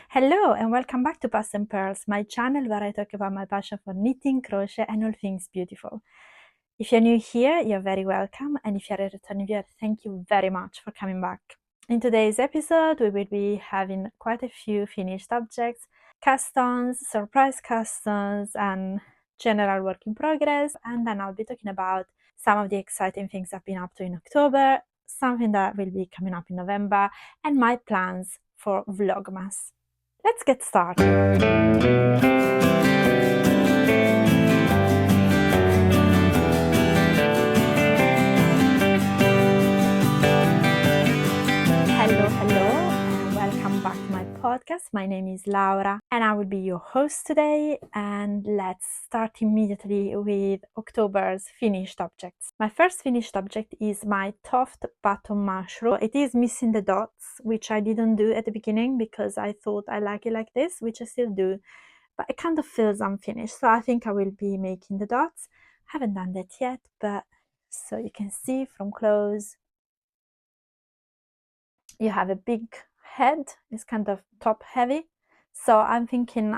Hello and welcome back to Past and Pearls, my channel where I talk about my passion for knitting, crochet and all things beautiful. If you're new here, you're very welcome, and if you're a returning viewer, thank you very much for coming back. In today's episode, we will be having quite a few finished objects, customs, surprise customs, and general work in progress, and then I'll be talking about some of the exciting things I've been up to in October, something that will be coming up in November, and my plans for Vlogmas. Let's get started. Hello, and welcome back to my podcast. My name is Laura, and I will be your host today. And let's start immediately with October's finished objects. My first finished object is my TOFT button mushroom. It is missing the dots, which I didn't do at the beginning because I thought I like it like this, which I still do, but it kind of feels unfinished. So I think I will be making the dots. I haven't done that yet, but so you can see from close, you have a big head. It's kind of top heavy, so I'm thinking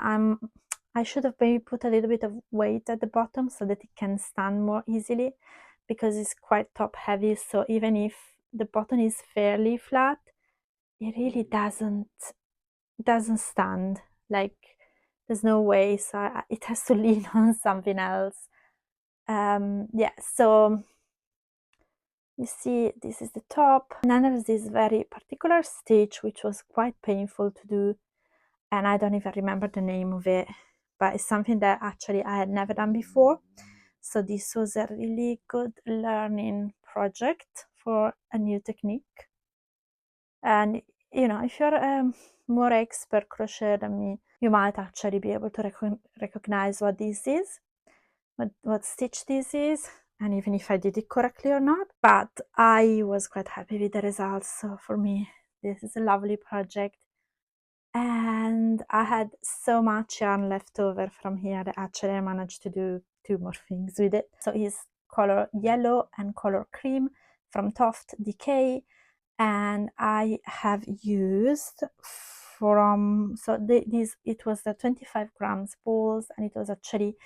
I should have maybe put a little bit of weight at the bottom so that it can stand more easily, because it's quite top heavy. So even if the bottom is fairly flat, it really doesn't stand. Like, there's no way, so it has to lean on something else. Yeah, so you see, this is the top, and then there's this very particular stitch which was quite painful to do, and I don't even remember the name of it, but it's something that actually I had never done before. So this was a really good learning project for a new technique. And you know, if you're a more expert crocheter than me, you might actually be able to recognize what this is, what stitch this is, and even if I did it correctly or not. But I was quite happy with the results, so for me this is a lovely project. And I had so much yarn left over from here that actually I managed to do two more things with it. So it's color yellow and color cream from TOFT Decay, and I have used from, so this, it was the 25 grams balls, and it was actually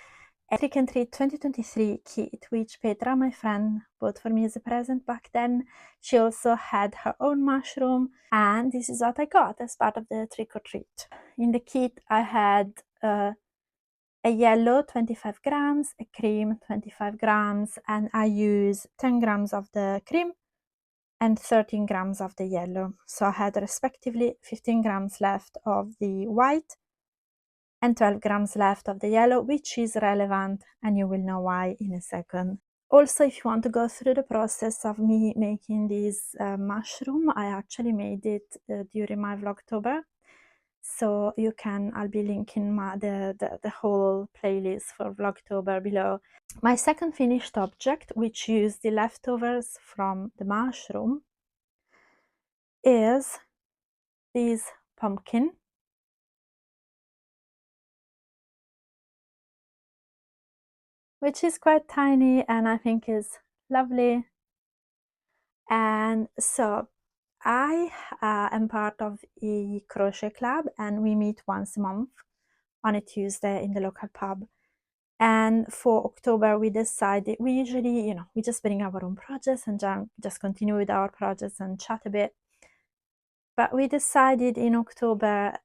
a Trick and Treat 2023 kit, which Petra, my friend, bought for me as a present back then. She also had her own mushroom, and this is what I got as part of the trick or treat. In the kit, I had a yellow 25 grams, a cream 25 grams, and I use 10 grams of the cream and 13 grams of the yellow. So I had respectively 15 grams left of the white and 12 grams left of the yellow, which is relevant, and you will know why in a second. Also, if you want to go through the process of me making this mushroom, I actually made it during my Vlogtober. So you can, I'll be linking the whole playlist for Vlogtober below. My second finished object, which used the leftovers from the mushroom, is this pumpkin, which is quite tiny and I think is lovely. And so I am part of a crochet club, and we meet once a month on a Tuesday in the local pub. And for October, we decided, we usually, you know, we just bring our own projects and just continue with our projects and chat a bit. But we decided in October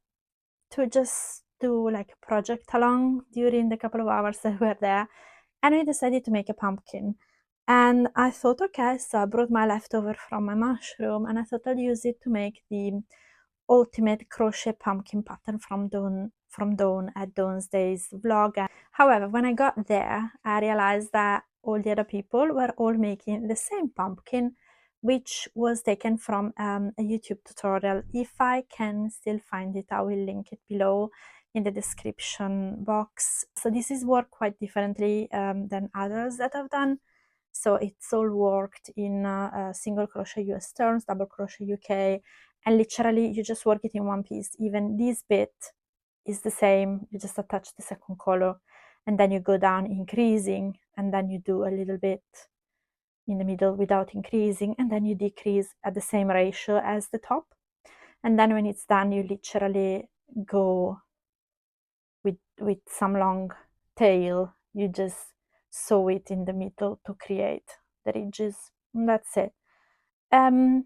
to just do like a project along during the couple of hours that we were there. And we decided to make a pumpkin. And I thought, okay, so I brought my leftover from my mushroom, and I thought I'll use it to make the ultimate crochet pumpkin pattern from Dawn at Dawn's Days vlog. However, when I got there, I realized that all the other people were all making the same pumpkin, which was taken from a YouTube tutorial. If I can still find it, I will link it below in the description box. So this is worked quite differently than others that I've done. So it's all worked in single crochet US turns, double crochet UK, and literally you just work it in one piece. Even this bit is the same, you just attach the second color, and then you go down increasing, and then you do a little bit in the middle without increasing, and then you decrease at the same ratio as the top. And then when it's done, you literally go with some long tail. You just sew it in the middle to create the ridges, and that's it. It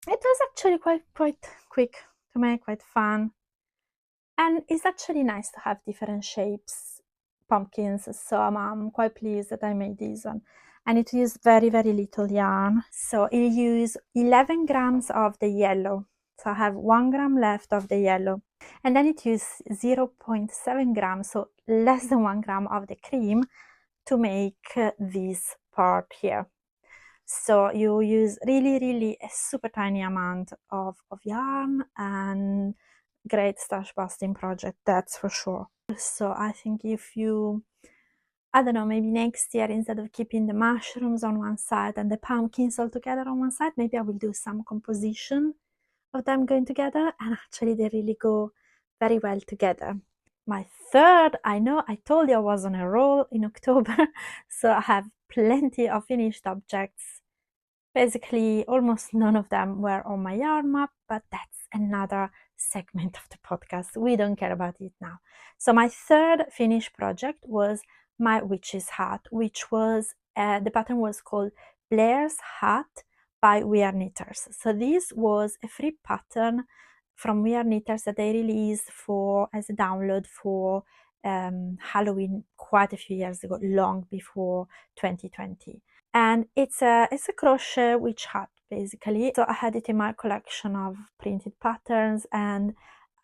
was actually quite quick to make, quite fun, and it's actually nice to have different shapes pumpkins, so I'm quite pleased that I made this one. And it used very little yarn, so it used 11 grams of the yellow, so I have 1 gram left of the yellow, and then it used 0.7 grams, so less than 1 gram of the cream to make this part here. So you use really a super tiny amount of yarn, and great stash busting project, that's for sure. So I think if you, I don't know, maybe next year, instead of keeping the mushrooms on one side and the pumpkins all together on one side, maybe I will do some composition of them going together, and actually they really go very well together. My third, I know I told you I was on a roll in October, so I have plenty of finished objects. Basically, almost none of them were on my Yarnmap, but that's another segment of the podcast. We don't care about it now. So my third finished project was my witch's hat, which was, the pattern was called Blair's Hat by We Are Knitters. So this was a free pattern from We Are Knitters that they released as a download for Halloween quite a few years ago, long before 2020. And it's a crochet witch hat, basically. So I had it in my collection of printed patterns, and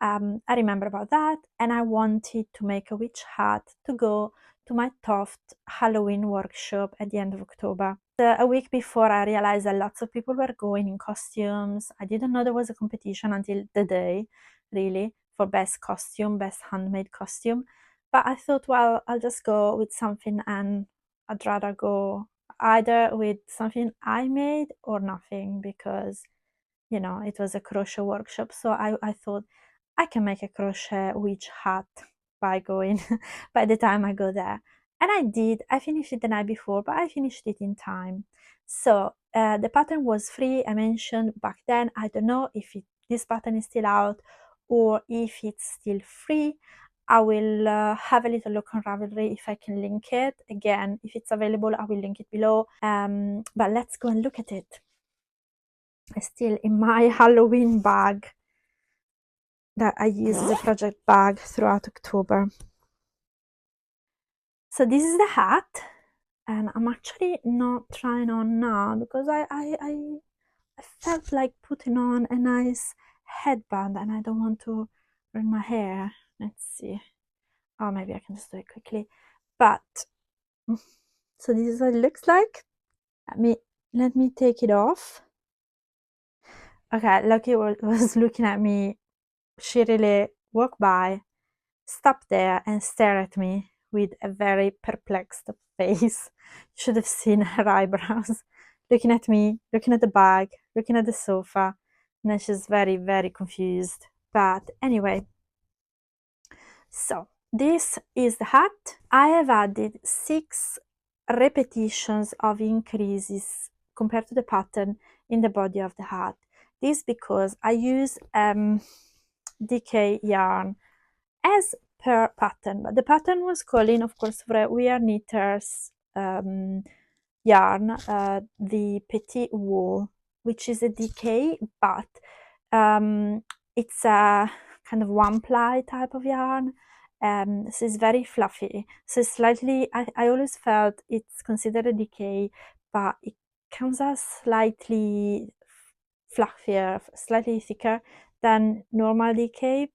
I remember about that, and I wanted to make a witch hat to go to my TOFT Halloween workshop at the end of October. A week before, I realized that lots of people were going in costumes. I didn't know there was a competition until the day, really, for best costume, best handmade costume. But I thought, well, I'll just go with something, and I'd rather go either with something I made or nothing, because, you know, it was a crochet workshop. So I thought I can make a crochet witch hat by going by the time I go there. And I did. I finished it the night before, but I finished it in time. So the pattern was free. I mentioned back then, I don't know if this pattern is still out or if it's still free. I will have a little look on Ravelry if I can link it. Again, if it's available, I will link it below. But let's go and look at it. It's still in my Halloween bag that I use as a project bag throughout October. So this is the hat, and I'm actually not trying on now because I felt like putting on a nice headband, and I don't want to ruin my hair. Let's see. Oh, maybe I can just do it quickly. But so this is what it looks like. Let me take it off. Okay, Lucky was looking at me. She really walked by, stopped there, and stared at me with a very perplexed face. You should have seen her eyebrows. Looking at me, looking at the bag, looking at the sofa, and then she's very confused. But anyway, so this is the hat. I have added 6 repetitions of increases compared to the pattern in the body of the hat. This because I use DK yarn as per pattern, but the pattern was calling, of course, for a We Are Knitters yarn, the Petit Wool, which is a DK, but it's a kind of one ply type of yarn. So it's very fluffy. So it's slightly, I always felt it's considered a DK, but it comes out slightly fluffier, slightly thicker than normal DK.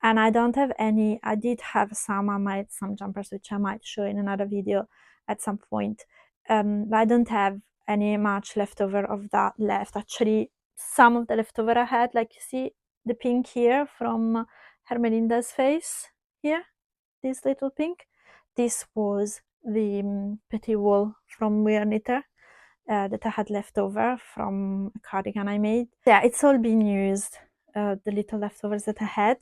And I don't have any. I did have some. I made some jumpers, which I might show in another video at some point. But I don't have any much leftover of that left. Actually, some of the leftover I had, like you see the pink here from Hermelinda's face here, this little pink. This was the Petit Wool from We Are Knitter that I had left over from a cardigan I made. Yeah, it's all been used, the little leftovers that I had.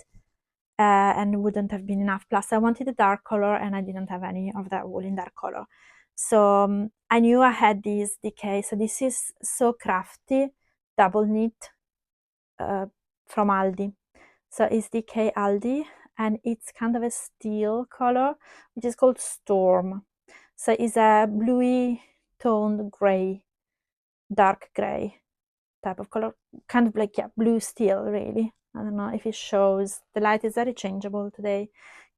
And wouldn't have been enough. Plus I wanted a dark color, and I didn't have any of that wool in dark color. So I knew I had this DK. So this is So Crafty double knit from Aldi. So it's DK Aldi, and it's kind of a steel color, which is called Storm. So it's a bluey toned gray, dark gray type of color, kind of like, yeah, blue steel, really. I don't know if it shows. The light is very changeable today.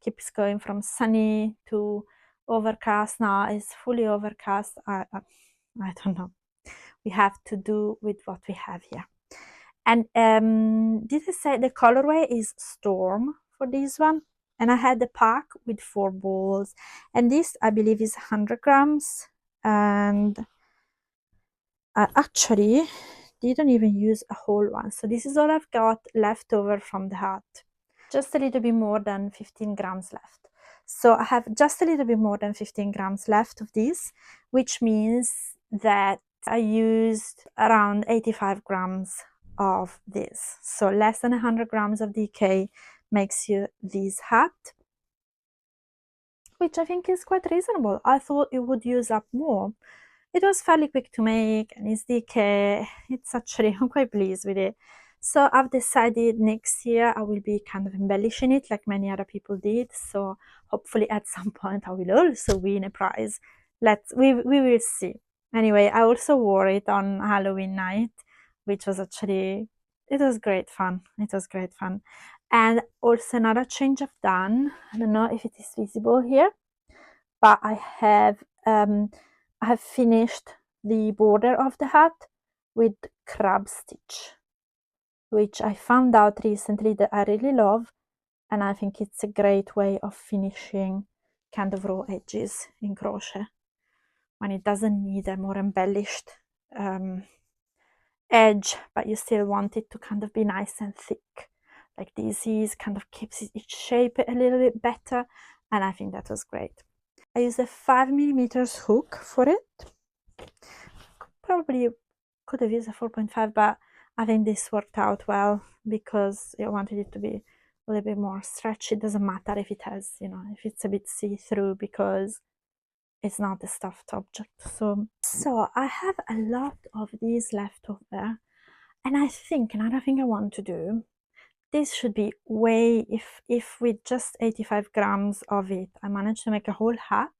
Keeps going from sunny to overcast. Now it's fully overcast. I don't know. We have to do with what we have here. And did I say the colorway is Storm for this one? And I had the pack with 4 balls, and this I believe is 100 grams. And I actually didn't even use a whole one, so this is all I've got left over from the hat. Just a little bit more than 15 grams left. So I have just a little bit more than 15 grams left of this, which means that I used around 85 grams of this. So less than 100 grams of DK makes you this hat, which I think is quite reasonable. I thought it would use up more. It was fairly quick to make, and it's DK. It's actually, I'm quite pleased with it. So I've decided next year I will be kind of embellishing it like many other people did. So hopefully at some point I will also win a prize. We will see. Anyway, I also wore it on Halloween night, which was actually, it was great fun. It was great fun. And also another change I've done, I don't know if it is visible here, but I have finished the border of the hat with crab stitch, which I found out recently that I really love, and I think it's a great way of finishing kind of raw edges in crochet when it doesn't need a more embellished edge, but you still want it to kind of be nice and thick. Like this is kind of keeps its shape a little bit better, and I think that was great. I used a 5mm hook for it. Probably could have used a 4.5, but I think this worked out well because I wanted it to be a little bit more stretchy. It doesn't matter if it has, you know, if it's a bit see-through because it's not a stuffed object. So I have a lot of these left over, and I think another thing I want to do, this should be way, if with just 85 grams of it I managed to make a whole hat,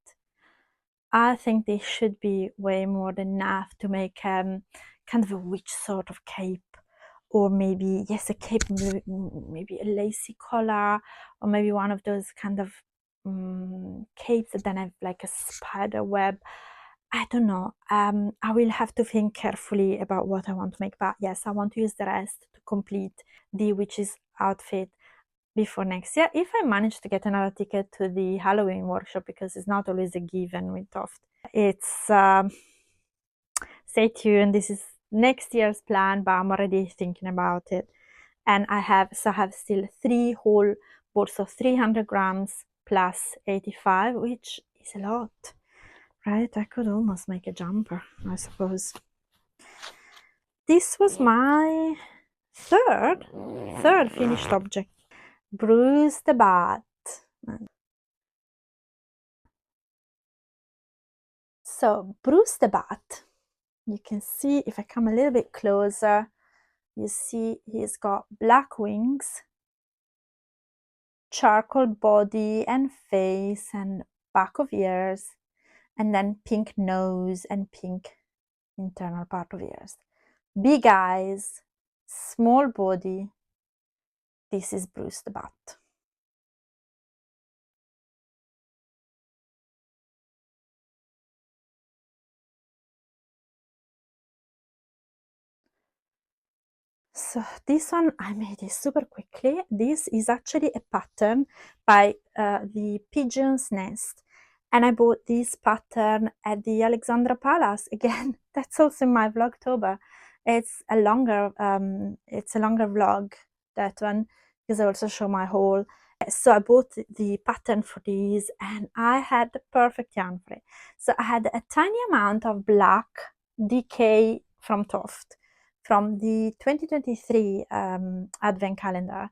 I think this should be way more than enough to make kind of a witch sort of cape, or maybe, yes, a cape, maybe a lacy collar, or maybe one of those kind of capes that then have like a spider web. I don't know. I will have to think carefully about what I want to make, but yes, I want to use the rest to complete the witch's outfit before next year, if I manage to get another ticket to the Halloween workshop, because it's not always a given with TOFT. It's stay tuned. This is next year's plan, but I'm already thinking about it. And I have still 3 whole balls of 300 grams plus 85, which is a lot, right? I could almost make a jumper, I suppose. This was my third finished object. Bruise the bat. So Bruce the bat, you can see if I come a little bit closer, you see he's got black wings, charcoal body and face and back of ears, and then pink nose and pink internal part of ears. Big eyes, small body. This is Bruce the bat. So this one I made it super quickly. This is actually a pattern by the Pigeon's Nest, and I bought this pattern at the Alexandra Palace. Again, that's also in my Vlogtober. It's a longer vlog, that one, because I also show my haul. So I bought the pattern for these, and I had the perfect yarn for it. So I had a tiny amount of black DK from TOFT, from the 2023 advent calendar,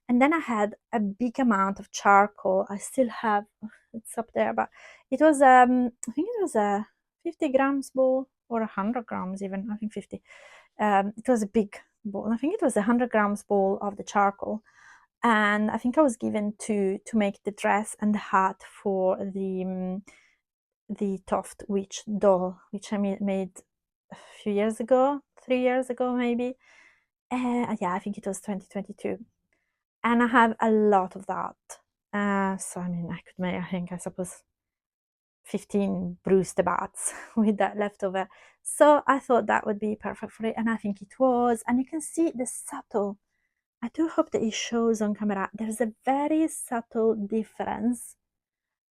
and then I had a big amount of charcoal. I still have, it's up there, but it was I think it was a 50 grams ball, or 100 grams even, I think 50. It was a big ball. I think it was 100 grams ball of the charcoal, and I think I was given to make the dress and the hat for the TOFT witch doll, which I made a few years ago, 3 years ago maybe. Yeah, I think it was 2022, and I have a lot of that. So I mean, I could make, I suppose 15 bruised bats with that leftover. So I thought that would be perfect for it, and I think it was. And you can see the subtle, I do hope that it shows on camera, there's a very subtle difference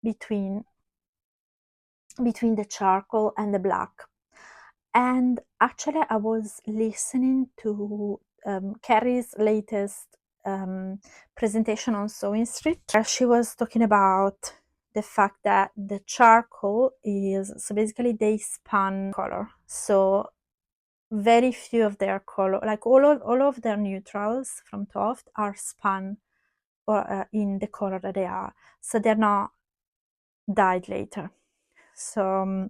between the charcoal and the black. And actually I was listening to Kerry's latest presentation on Sewing Street, where she was talking about the fact that the charcoal is, so basically they spun color, so very few of their color, like all of their neutrals from TOFT are spun or in the color that they are, so they're not dyed later. So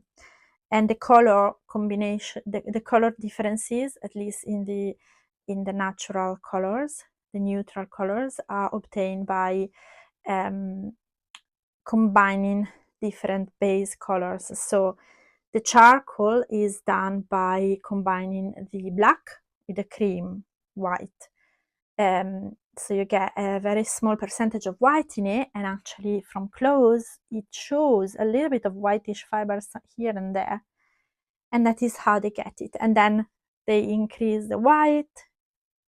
and the color combination, the color differences, at least in the natural colors, the neutral colors, are obtained by combining different base colors. So the charcoal is done by combining the black with the cream white. So you get a very small percentage of white in it, and actually from close it shows a little bit of whitish fibers here and there, and that is how they get it. And then they increase the white,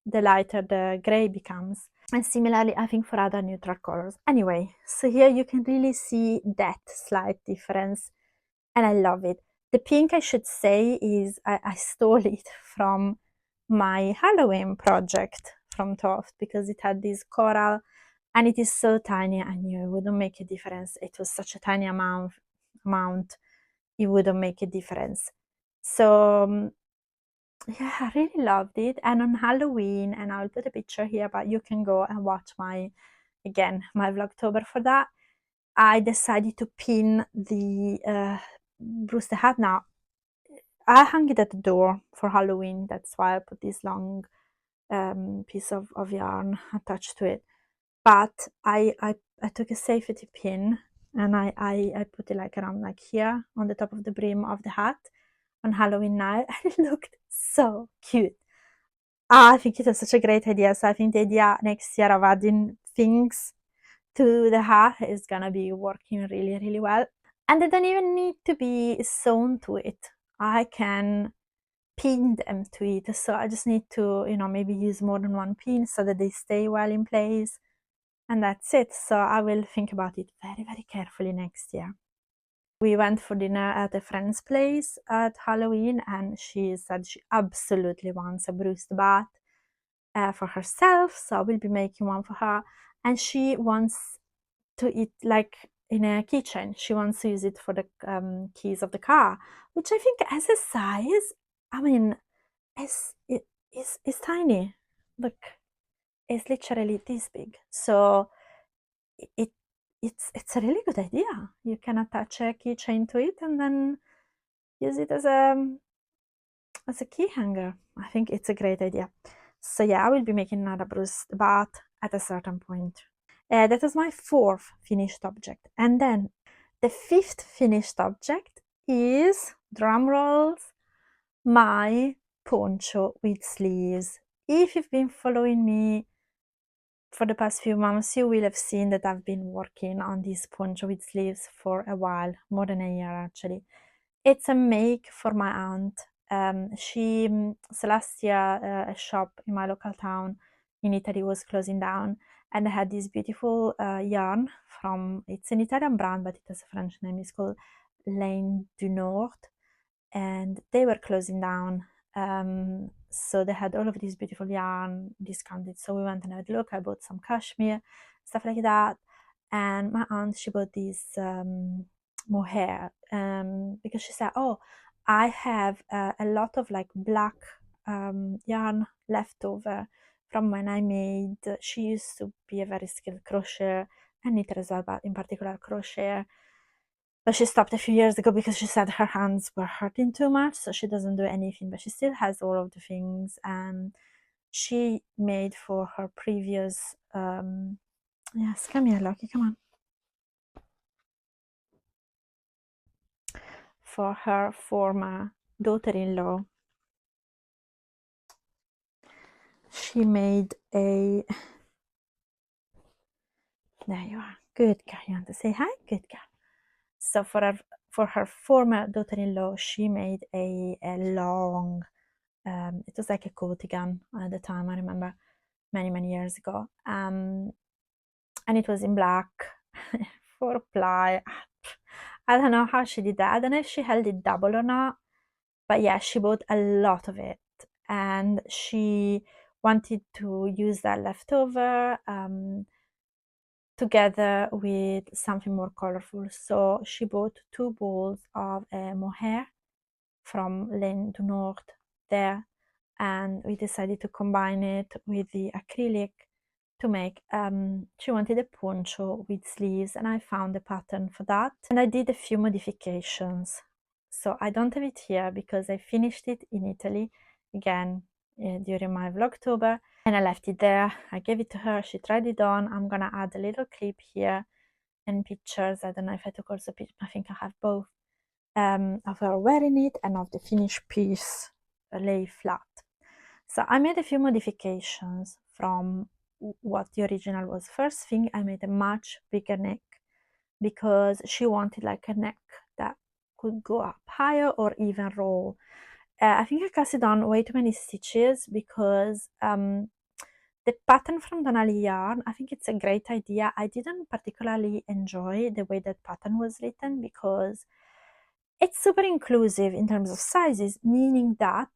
the lighter the gray becomes. And similarly, I think for other neutral colors. Anyway, so here you can really see that slight difference, and I love it. The pink, I should say, is I stole it from my Halloween project from TOFT, because it had this coral, and it is so tiny. I knew it wouldn't make a difference. It was such a tiny amount, it wouldn't make a difference. So yeah, I really loved it. And on Halloween, and I'll put a picture here, but you can go and watch my Vlogtober for that, I decided to pin the Brewster hat. Now, I hung it at the door for Halloween, that's why I put this long piece of yarn attached to it. But I took a safety pin, and I put it like around like here on the top of the brim of the hat on Halloween night, and it looked so cute. I think it was such a great idea. So I think the idea next year of adding things to the hat is gonna be working really, really well. And they don't even need to be sewn to it. I can pin them to it. So I just need to, maybe use more than one pin so that they stay well in place. And that's it. So I will think about it very, very carefully next year. We went for dinner at a friend's place at Halloween, and she said she absolutely wants a bruised bat for herself, so I will be making one for her. And she wants to eat like in a kitchen. She wants to use it for the keys of the car, which I think as a size, I mean, it's tiny. Look, it's literally this big. So it's a really good idea. You can attach a keychain to it and then use it as a key hanger. I think it's a great idea. So yeah, I will be making another bruised bat at a certain point. That was my 4th finished object. And then the 5th finished object is, drum rolls, my poncho with sleeves. If you've been following me for the past few months, you will have seen that I've been working on this poncho with sleeves for a while, more than a year actually. It's a make for my aunt. So last year, a shop in my local town in Italy was closing down, and I had this beautiful yarn from, it's an Italian brand, but it has a French name. It's called Laine du Nord, and they were closing down. So they had all of this beautiful yarn discounted. So we went and had a look. I bought some cashmere, stuff like that. And my aunt, she bought this mohair because she said, oh, I have a lot of like black yarn left over from when I made, she used to be a very skilled crocheter and knitter as well, but in particular crochet. But she stopped a few years ago because she said her hands were hurting too much, so she doesn't do anything, but she still has all of the things. And she made for her previous yes, come here, Loki, come on. For her former daughter-in-law, she made a, there you are, good girl, you want to say hi? Good girl. So for her former daughter-in-law, she made a long, it was like a cardigan at the time, I remember, many years ago, and it was in black, 4-ply. I don't know how she did that. I don't know if she held it double or not, but yeah, she bought a lot of it, and she wanted to use that leftover together with something more colorful. So she bought 2 balls of mohair from Laine du Nord there, and we decided to combine it with the acrylic to make, she wanted a poncho with sleeves, and I found a pattern for that, and I did a few modifications. So I don't have it here because I finished it in Italy again during my Vlogtober, and I left it there. I gave it to her, she tried it on. I'm gonna add a little clip here and pictures. I don't know if I took also pictures, I think I have both, of her wearing it and of the finished piece lay flat. So I made a few modifications from what the original was. First thing, I made a much bigger neck because she wanted like a neck that could go up higher or even roll. I think I cast it on way too many stitches because the pattern from Donali yarn, I think it's a great idea. I didn't particularly enjoy the way that pattern was written because it's super inclusive in terms of sizes, meaning that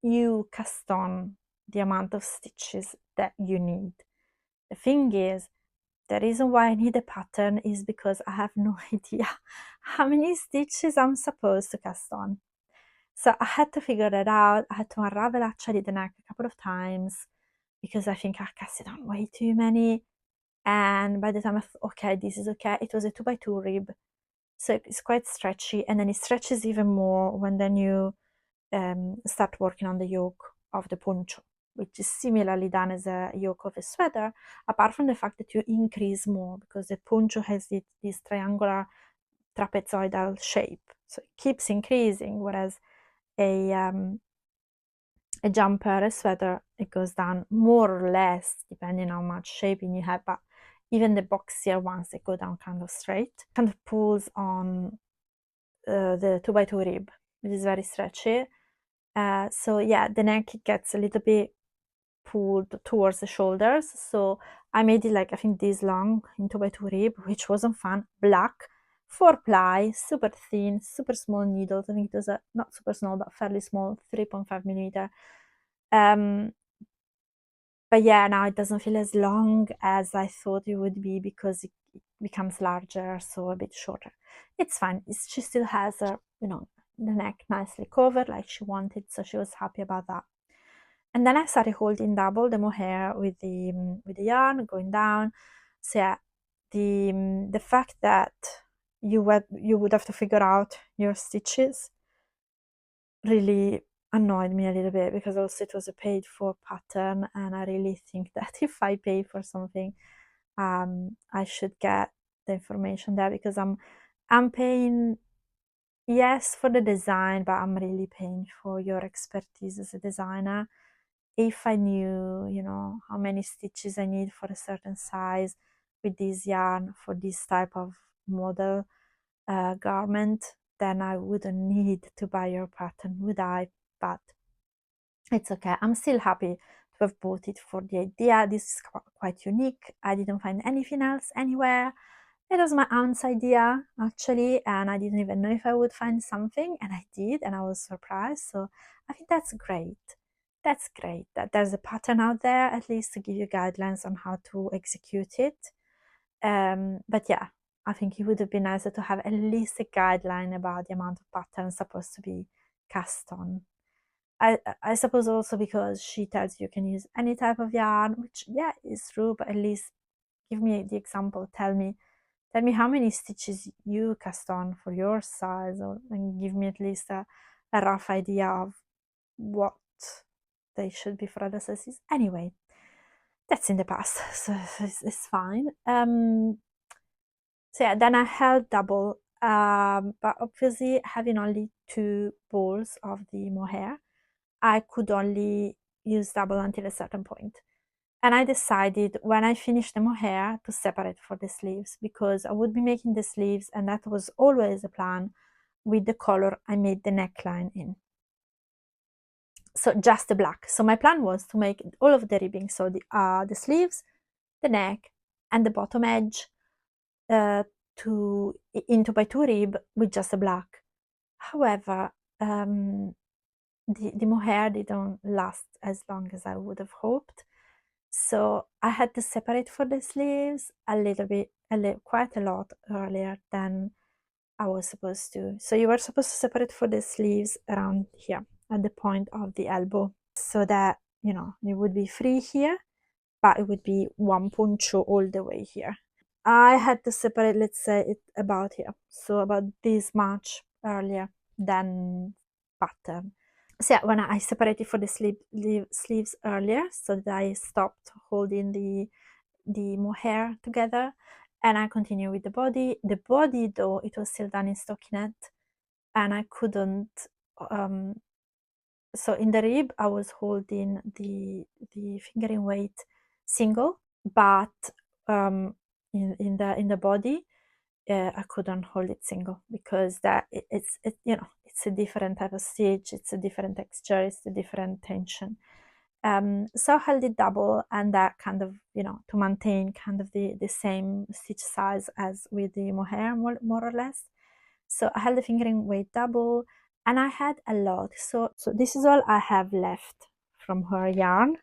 you cast on the amount of stitches that you need. The thing is, the reason why I need a pattern is because I have no idea how many stitches I'm supposed to cast on. So I had to figure that out. I had to unravel actually the neck a couple of times because I think I casted on way too many. And by the time I thought, okay, this is okay, it was a 2x2 rib. So it's quite stretchy, and then it stretches even more when then you start working on the yoke of the poncho, which is similarly done as a yoke of a sweater, apart from the fact that you increase more because the poncho has this triangular trapezoidal shape, so it keeps increasing, whereas a jumper, a sweater, it goes down more or less depending on how much shaping you have, but even the boxier ones, they go down kind of straight, kind of pulls on the 2x2 rib, which is very stretchy. So yeah, the neck gets a little bit pulled towards the shoulders. So I made it like, I think this long in 2x2 rib, which wasn't fun. Black, 4-ply, super thin, super small needles. I think it was not super small, but fairly small, 3.5mm. But yeah, now it doesn't feel as long as I thought it would be because it becomes larger, so a bit shorter. It's fine. She still has her, the neck nicely covered like she wanted, so she was happy about that. And then I started holding double the mohair with the yarn going down. So yeah, the fact that you would have to figure out your stitches really annoyed me a little bit, because also it was a paid for pattern, and I really think that if I pay for something, I should get the information there, because I'm paying, yes, for the design, but I'm really paying for your expertise as a designer. If I knew, how many stitches I need for a certain size with this yarn for this type of model garment, then I wouldn't need to buy your pattern, would I? But it's okay. I'm still happy to have bought it for the idea. This is quite unique. I didn't find anything else anywhere. It was my aunt's idea, actually, and I didn't even know if I would find something, and I did, and I was surprised. So I think that's great. That's great that there's a pattern out there, at least to give you guidelines on how to execute it. But yeah, I think it would have been nicer to have at least a guideline about the amount of pattern supposed to be cast on. I suppose also because she tells you can use any type of yarn, which, yeah, is true, but at least give me the example. Tell me how many stitches you cast on for your size, and give me at least a rough idea of what they should be for other sizes. Anyway, that's in the past, so it's fine. So yeah, then I held double, but obviously having only 2 balls of the mohair, I could only use double until a certain point. And I decided when I finished the mohair to separate for the sleeves, because I would be making the sleeves, and that was always the plan with the color I made the neckline in. So just the black. So my plan was to make all of the ribbing, so the sleeves, the neck, and the bottom edge in 2x2 rib with just a black. However, the mohair didn't last as long as I would have hoped. So I had to separate for the sleeves a little bit, quite a lot earlier than I was supposed to. So you were supposed to separate for the sleeves around here at the point of the elbow, so that, you know, it would be free here, but it would be one poncho all the way here. I had to separate, let's say, it about here, so about this much earlier than pattern. So yeah, when I separated for the sleeves earlier, so that I stopped holding the mohair together, and I continue with the body. The body, though, it was still done in stockinette, and I couldn't. So in the rib, I was holding the fingering weight single, but in the body, I couldn't hold it single, because it's you know, it's a different type of stitch, it's a different texture, it's a different tension. So I held it double, and that kind of, you know, to maintain kind of the same stitch size as with the mohair, more or less. So I held the fingering weight double, and I had a lot. So this is all I have left from her yarn.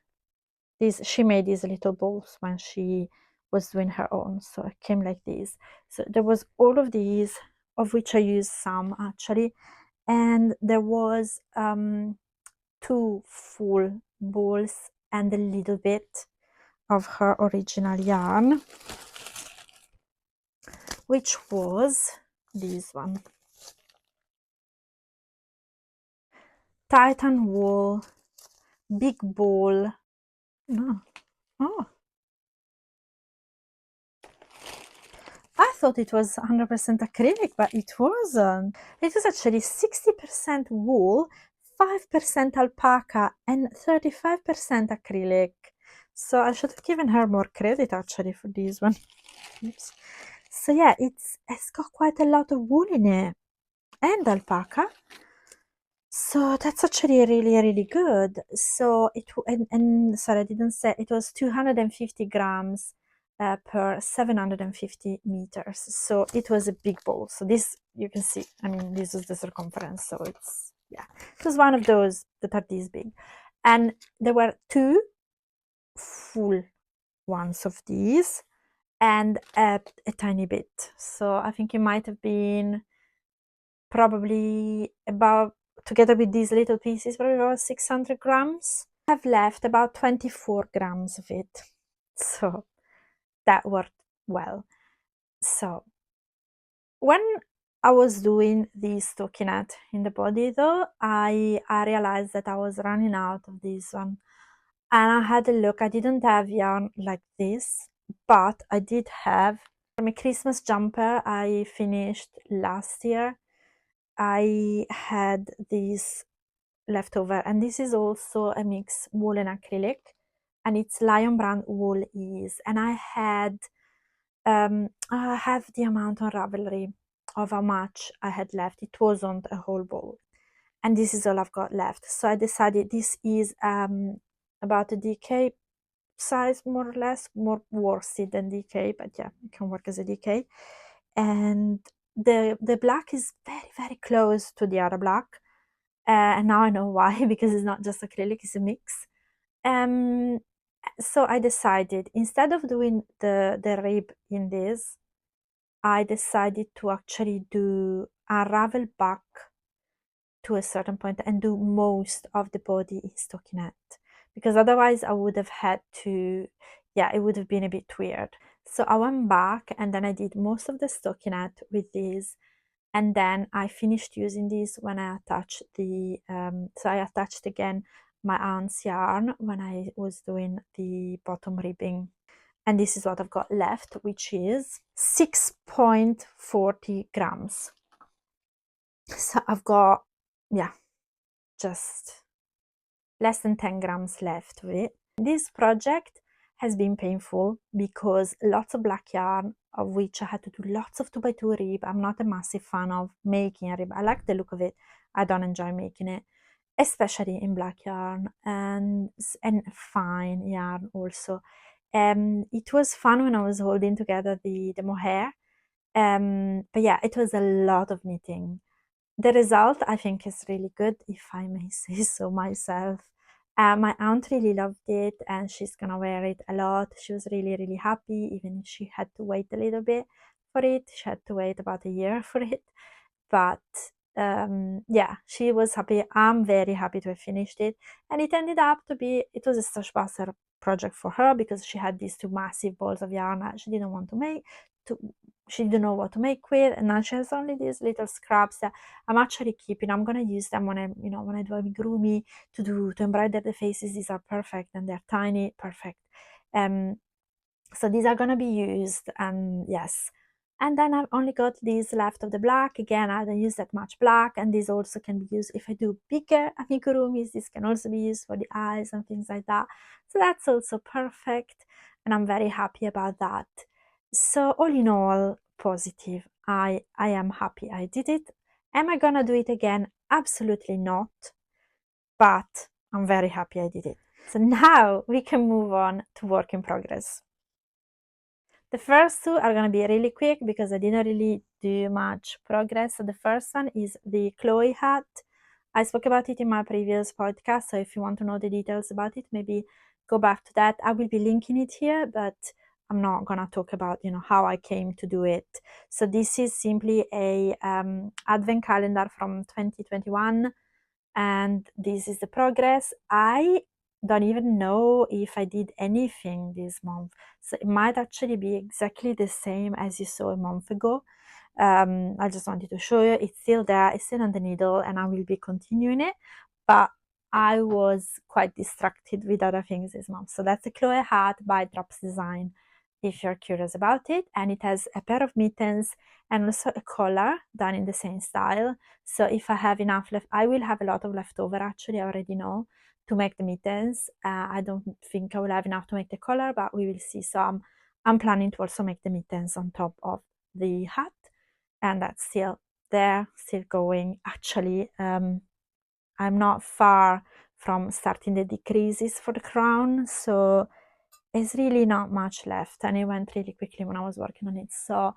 She made these little balls when she was doing her own, so it came like this. So there was all of these, of which I used some actually, and there was 2 full balls and a little bit of her original yarn, which was this one, Titan wool, big ball. No. Oh, I thought it was 100% acrylic, but it wasn't. It was actually 60% wool, 5% alpaca, and 35% acrylic. So I should have given her more credit actually for this one. Oops. So yeah, it's got quite a lot of wool in it, and alpaca. So that's actually really good. So and sorry, I didn't say, it was 250 grams per 750 meters. So it was a big bowl. So this, you can see, I mean, this is the circumference. So it's, yeah, it was one of those that are this big. And there were 2 full ones of these, and a tiny bit. So I think it might have been probably about, together with these little pieces, probably about 600 grams. I have left about 24 grams of it. So that worked well. So when I was doing the stockinette in the body, though, I realized that I was running out of this one. And I had a look. I didn't have yarn like this, but I did have, from a Christmas jumper I finished last year, I had this leftover, and this is also a mix wool and acrylic, and it's Lion Brand Wool Ease. And I have the amount on Ravelry of how much I had left. It wasn't a whole bowl, and this is all I've got left. So I decided this is about a DK size, more or less, more worsted than DK, but yeah, it can work as a DK. And the black is very close to the other black, and now I know why, because it's not just acrylic, it's a mix. So I decided, instead of doing the rib in this, I decided to actually unravel back to a certain point and do most of the body in stockinette, because otherwise I would have had to, yeah, it would have been a bit weird. So I went back, and then I did most of the stockinette with these, and then I finished using these when I attached the, so I attached again my aunt's yarn when I was doing the bottom ribbing. And this is what I've got left, which is 6.40 grams. So I've got, yeah, just less than 10 grams left of it. This project has been painful because lots of black yarn, of which I had to do lots of 2x2 rib. I'm not a massive fan of making a rib. I like the look of it. I don't enjoy making it, especially in black yarn and fine yarn also. It was fun when I was holding together the mohair. But yeah, it was a lot of knitting. The result, I think, is really good, if I may say so myself. My aunt really loved it and she's gonna wear it a lot. She was really, really happy, even if she had to wait a little bit for it. She had to wait about a year for it. But yeah, she was happy. I'm very happy to have finished it. And it ended up to be, it was a Stashbasser project for her because she had these two massive balls of yarn that she didn't want to make. She didn't know what to make with, and now she has only these little scraps that I'm actually keeping. I'm gonna use them when I, when I do amigurumi to embroider the faces. These are perfect and they're tiny, perfect. So these are gonna be used, and yes. And then I've only got these left of the black. Again, I don't use that much black, and these also can be used if I do bigger amigurumis. This can also be used for the eyes and things like that. So that's also perfect, and I'm very happy about that. So all in all, positive. I am happy I did it. Am I gonna do it again? Absolutely not. But I'm very happy I did it. So now we can move on to work in progress. The first two are going to be really quick because I didn't really do much progress. So the first one is the Chloe hat. I spoke about it in my previous podcast, so if you want to know the details about it, maybe go back to that. I will be linking it here, but I'm not going to talk about, how I came to do it. So this is simply a advent calendar from 2021, and this is the progress. I don't even know if I did anything this month, so it might actually be exactly the same as you saw a month ago. I just wanted to show you it's still there, it's still on the needle, and I will be continuing it, but I was quite distracted with other things this month. So that's a Chloe hat by Drops Design, if you're curious about it, and it has a pair of mittens and also a collar done in the same style. So if I have enough left, I will have a lot of leftover, actually, I already know, to make the mittens. I don't think I will have enough to make the collar, but we will see. So I'm planning to also make the mittens on top of the hat, and that's still there, still going. Actually, I'm not far from starting the decreases for the crown, so it's really not much left, and it went really quickly when I was working on it. So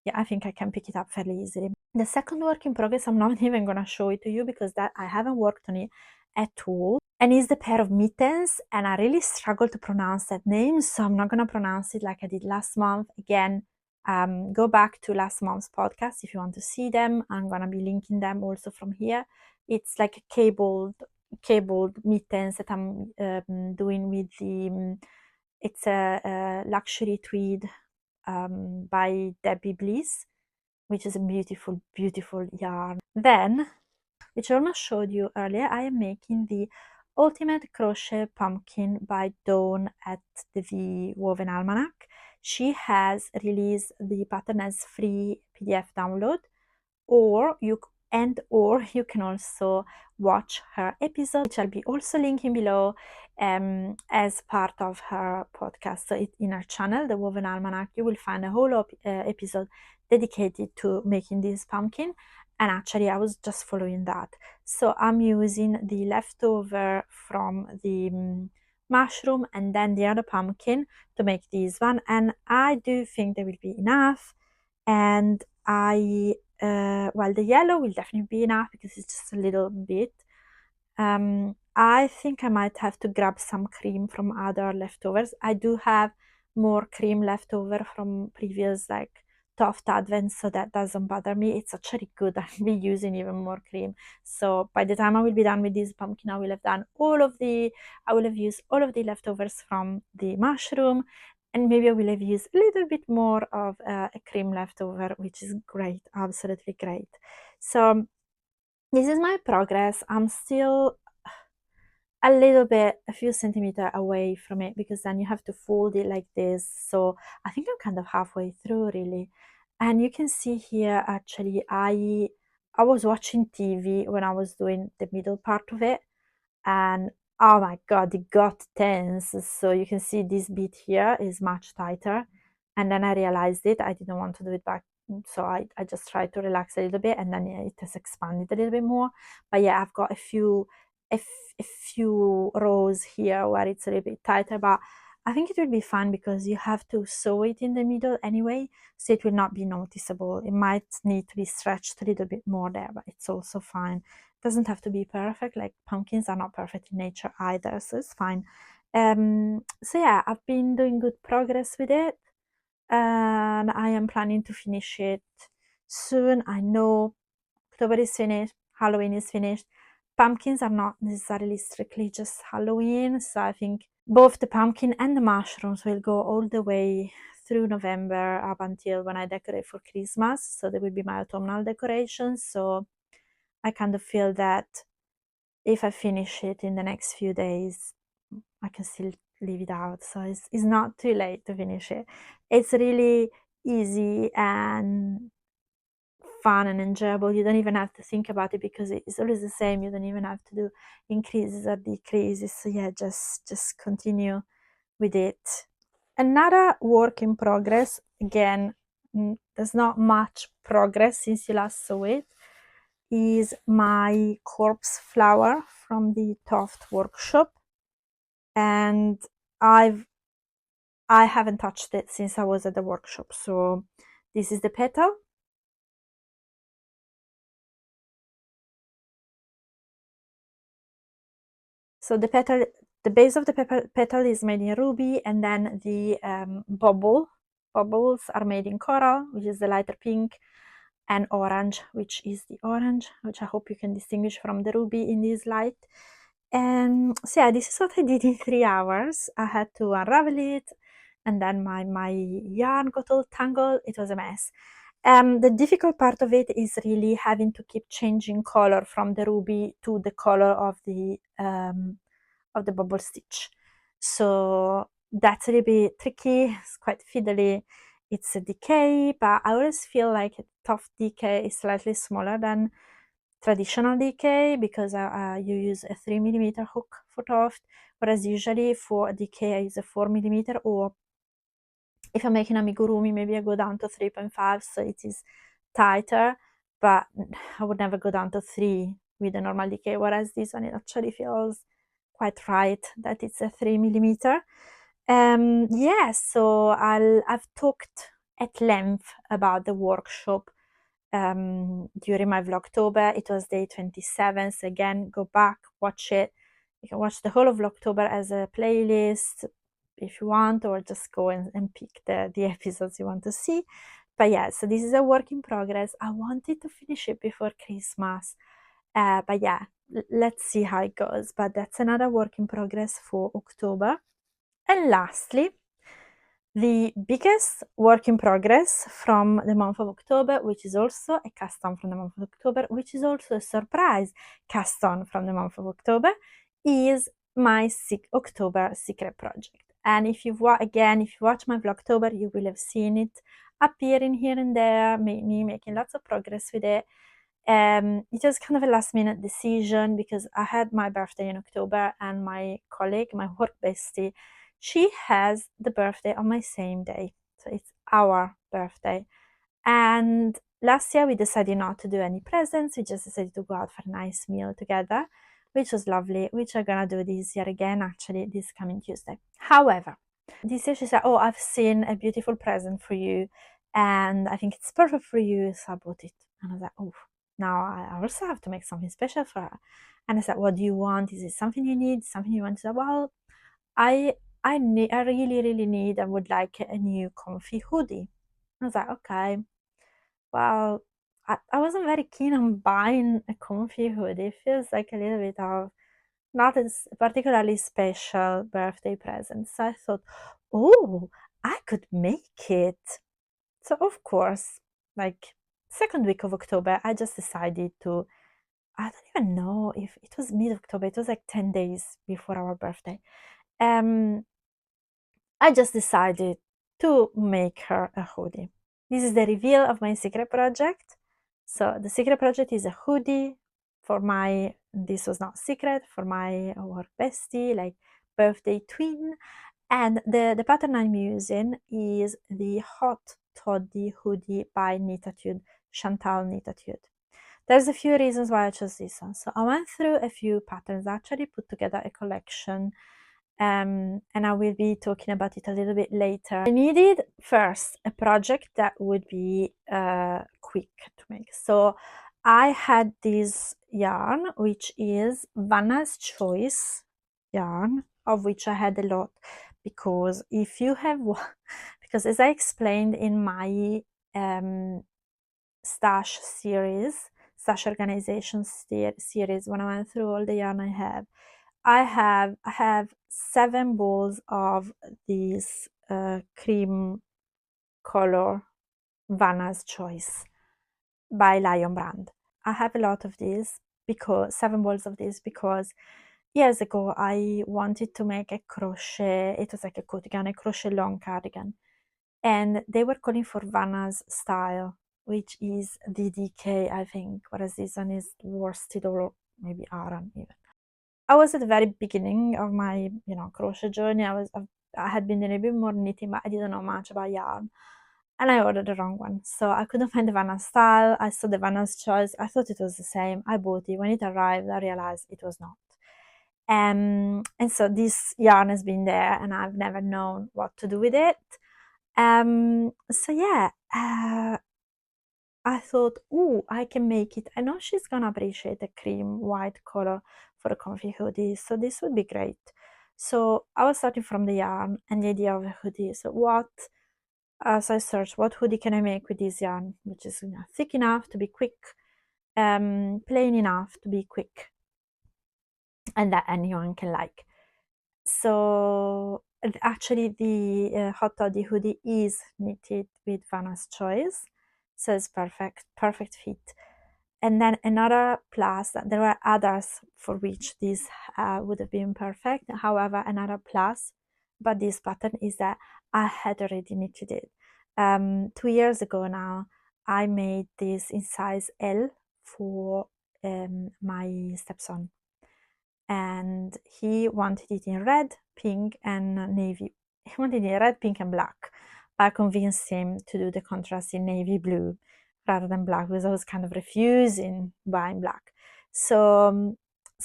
yeah, I think I can pick it up fairly easily. The second work in progress, I'm not even gonna show it to you because that I haven't worked on it at all. And it's the pair of mittens, and I really struggle to pronounce that name, so I'm not gonna pronounce it like I did last month. Again, go back to last month's podcast if you want to see them. I'm gonna be linking them also from here. It's like cabled mittens that I'm doing with the it's a luxury tweed by Debbie Bliss, which is a beautiful, beautiful yarn. Then, which I almost showed you earlier, I am making the Ultimate Crochet Pumpkin by Dawn at the Woven Almanac. She has released the pattern as free PDF download, or you can also watch her episode, which I'll be also linking below, as part of her podcast. So in her channel, the Woven Almanac, you will find a whole episode dedicated to making this pumpkin, and actually I was just following that. So I'm using the leftover from the mushroom and then the other pumpkin to make this one, and I do think there will be enough. And well, the yellow will definitely be enough because it's just a little bit. I think I might have to grab some cream from other leftovers. I do have more cream left over from previous TOFT advents, so that doesn't bother me. It's actually good. I'll be using even more cream. So by the time I will be done with this pumpkin, I will have used all of the leftovers from the mushroom, and maybe I will have used a little bit more of a cream leftover, which is great, absolutely great. So this is my progress. I'm still a little bit, a few centimeters away from it, because then you have to fold it like this. So I think I'm kind of halfway through really. And you can see here, actually, I was watching TV when I was doing the middle part of it, and oh my god, it got tense. So you can see this bit here is much tighter, and then I realized it, I didn't want to do it back, so I just tried to relax a little bit, and then it has expanded a little bit more. But yeah, I've got a few rows here where it's a little bit tighter, but I think it will be fun because you have to sew it in the middle anyway, so it will not be noticeable. It might need to be stretched a little bit more there, but it's also fine. Doesn't have to be perfect, like pumpkins are not perfect in nature either, so it's fine. So yeah, I've been doing good progress with it, and I am planning to finish it soon. I know October is finished, Halloween is finished. Pumpkins are not necessarily strictly just Halloween, so I think both the pumpkin and the mushrooms will go all the way through November up until when I decorate for Christmas. So they will be my autumnal decorations. So I kind of feel that if I finish it in the next few days, I can still leave it out. So it's not too late to finish it. It's really easy and fun and enjoyable. You don't even have to think about it because it's always the same. You don't even have to do increases or decreases. So yeah, just continue with it. Another work in progress, again, there's not much progress since you last saw it, is my corpse flower from the TOFT workshop, and I haven't touched it since I was at the workshop. So this is the petal. So the petal, the base of the petal is made in ruby, and then the bubbles are made in coral, which is the lighter pink, and orange, which is the orange, which I hope you can distinguish from the ruby in this light. And so yeah, this is what I did in 3 hours. I had to unravel it, and then my yarn got all tangled. It was a mess. The difficult part of it is really having to keep changing color from the ruby to the color of the bubble stitch. So that's a little bit tricky. It's quite fiddly. It's a decay, but I always feel like a TOFT decay is slightly smaller than traditional decay because you use a 3mm hook for TOFT, whereas usually for a decay I use a 4mm, or if I'm making amigurumi, maybe I go down to 3.5, so it is tighter, but I would never go down to 3 with a normal decay, whereas this one, it actually feels quite right that it's a 3mm. Yeah, so I've talked at length about the workshop during my Vlogtober. It was day 27, so again, go back, watch it. You can watch the whole of Vlogtober as a playlist if you want, or just go and pick the episodes you want to see. But yeah, so this is a work in progress. I wanted to finish it before Christmas, but yeah, let's see how it goes. But that's another work in progress for October. And lastly, the biggest work in progress from the month of October, which is also a cast on from the month of October, which is also a surprise cast on from the month of October, is my October secret project. And if you watch my Vlogtober, you will have seen it appearing here and there, me making lots of progress with it. It was kind of a last minute decision because I had my birthday in October, and my colleague, my work bestie, she has the birthday on my same day. So it's our birthday. And last year we decided not to do any presents. We just decided to go out for a nice meal together, which was lovely, which I'm gonna do this year again, actually, this coming Tuesday. However, this year she said, "Oh, I've seen a beautiful present for you, and I think it's perfect for you," so I bought it. And I was like, "Oh, now I also have to make something special for her." And I said, "What do you want? Is it something you need? Something you want?" She said, "Well, I I really need, I would like a new comfy hoodie." I was like, "Okay." Well, I wasn't very keen on buying a comfy hoodie. It feels like a little bit of not a particularly special birthday present. So I thought, oh, I could make it. So of course, like second week of October, I just decided to I don't even know if it was mid-October, it was like 10 days before our birthday. I just decided to make her a hoodie. This is the reveal of my secret project. So the secret project is a hoodie for my, this was not secret, for my work bestie, like birthday twin. And the pattern I'm using is the Hot Toddy hoodie by Knititude, Chantal Knititude. There's a few reasons why I chose this one. So I went through a few patterns, actually put together a collection, and I will be talking about it a little bit later. I needed first a project that would be quick to make. So I had this yarn, which is Vanna's Choice yarn, of which I had a lot, because if you have, because as I explained in my stash series, stash organization series, when I went through all the yarn I have 7 balls of these cream color Vanna's Choice by Lion Brand. I have a lot of these, because 7 balls of these, because years ago I wanted to make a crochet, it was like a cardigan, a crochet long cardigan, and they were calling for Vanna's style, which is DDK, I think, whereas this one is worsted or maybe Aran even. I was at the very beginning of my, crochet journey. I had been doing a bit more knitting, but I didn't know much about yarn, and I ordered the wrong one. So I couldn't find the Vanna style. I saw the Vanna's Choice. I thought it was the same. I bought it. When it arrived, I realized it was not. And so this yarn has been there, and I've never known what to do with it. So yeah, I thought, ooh, I can make it. I know she's gonna appreciate a cream white color for a comfy hoodie, so this would be great. So I was starting from the yarn and the idea of a hoodie. So as I searched, what hoodie can I make with this yarn, which is thick enough to be quick, plain enough to be quick, and that anyone can like. So actually the Hot Toddy hoodie is knitted with Vanna's Choice, so it's perfect fit. And then another plus, there were others for which this would have been perfect. However, another plus but this pattern is that I had already knitted it. 2 years ago now, I made this in size L for my stepson, and he wanted it in red, pink, and navy. He wanted it in red, pink, and black. I convinced him to do the contrast in navy blue rather than black, because I was kind of refusing buying black. So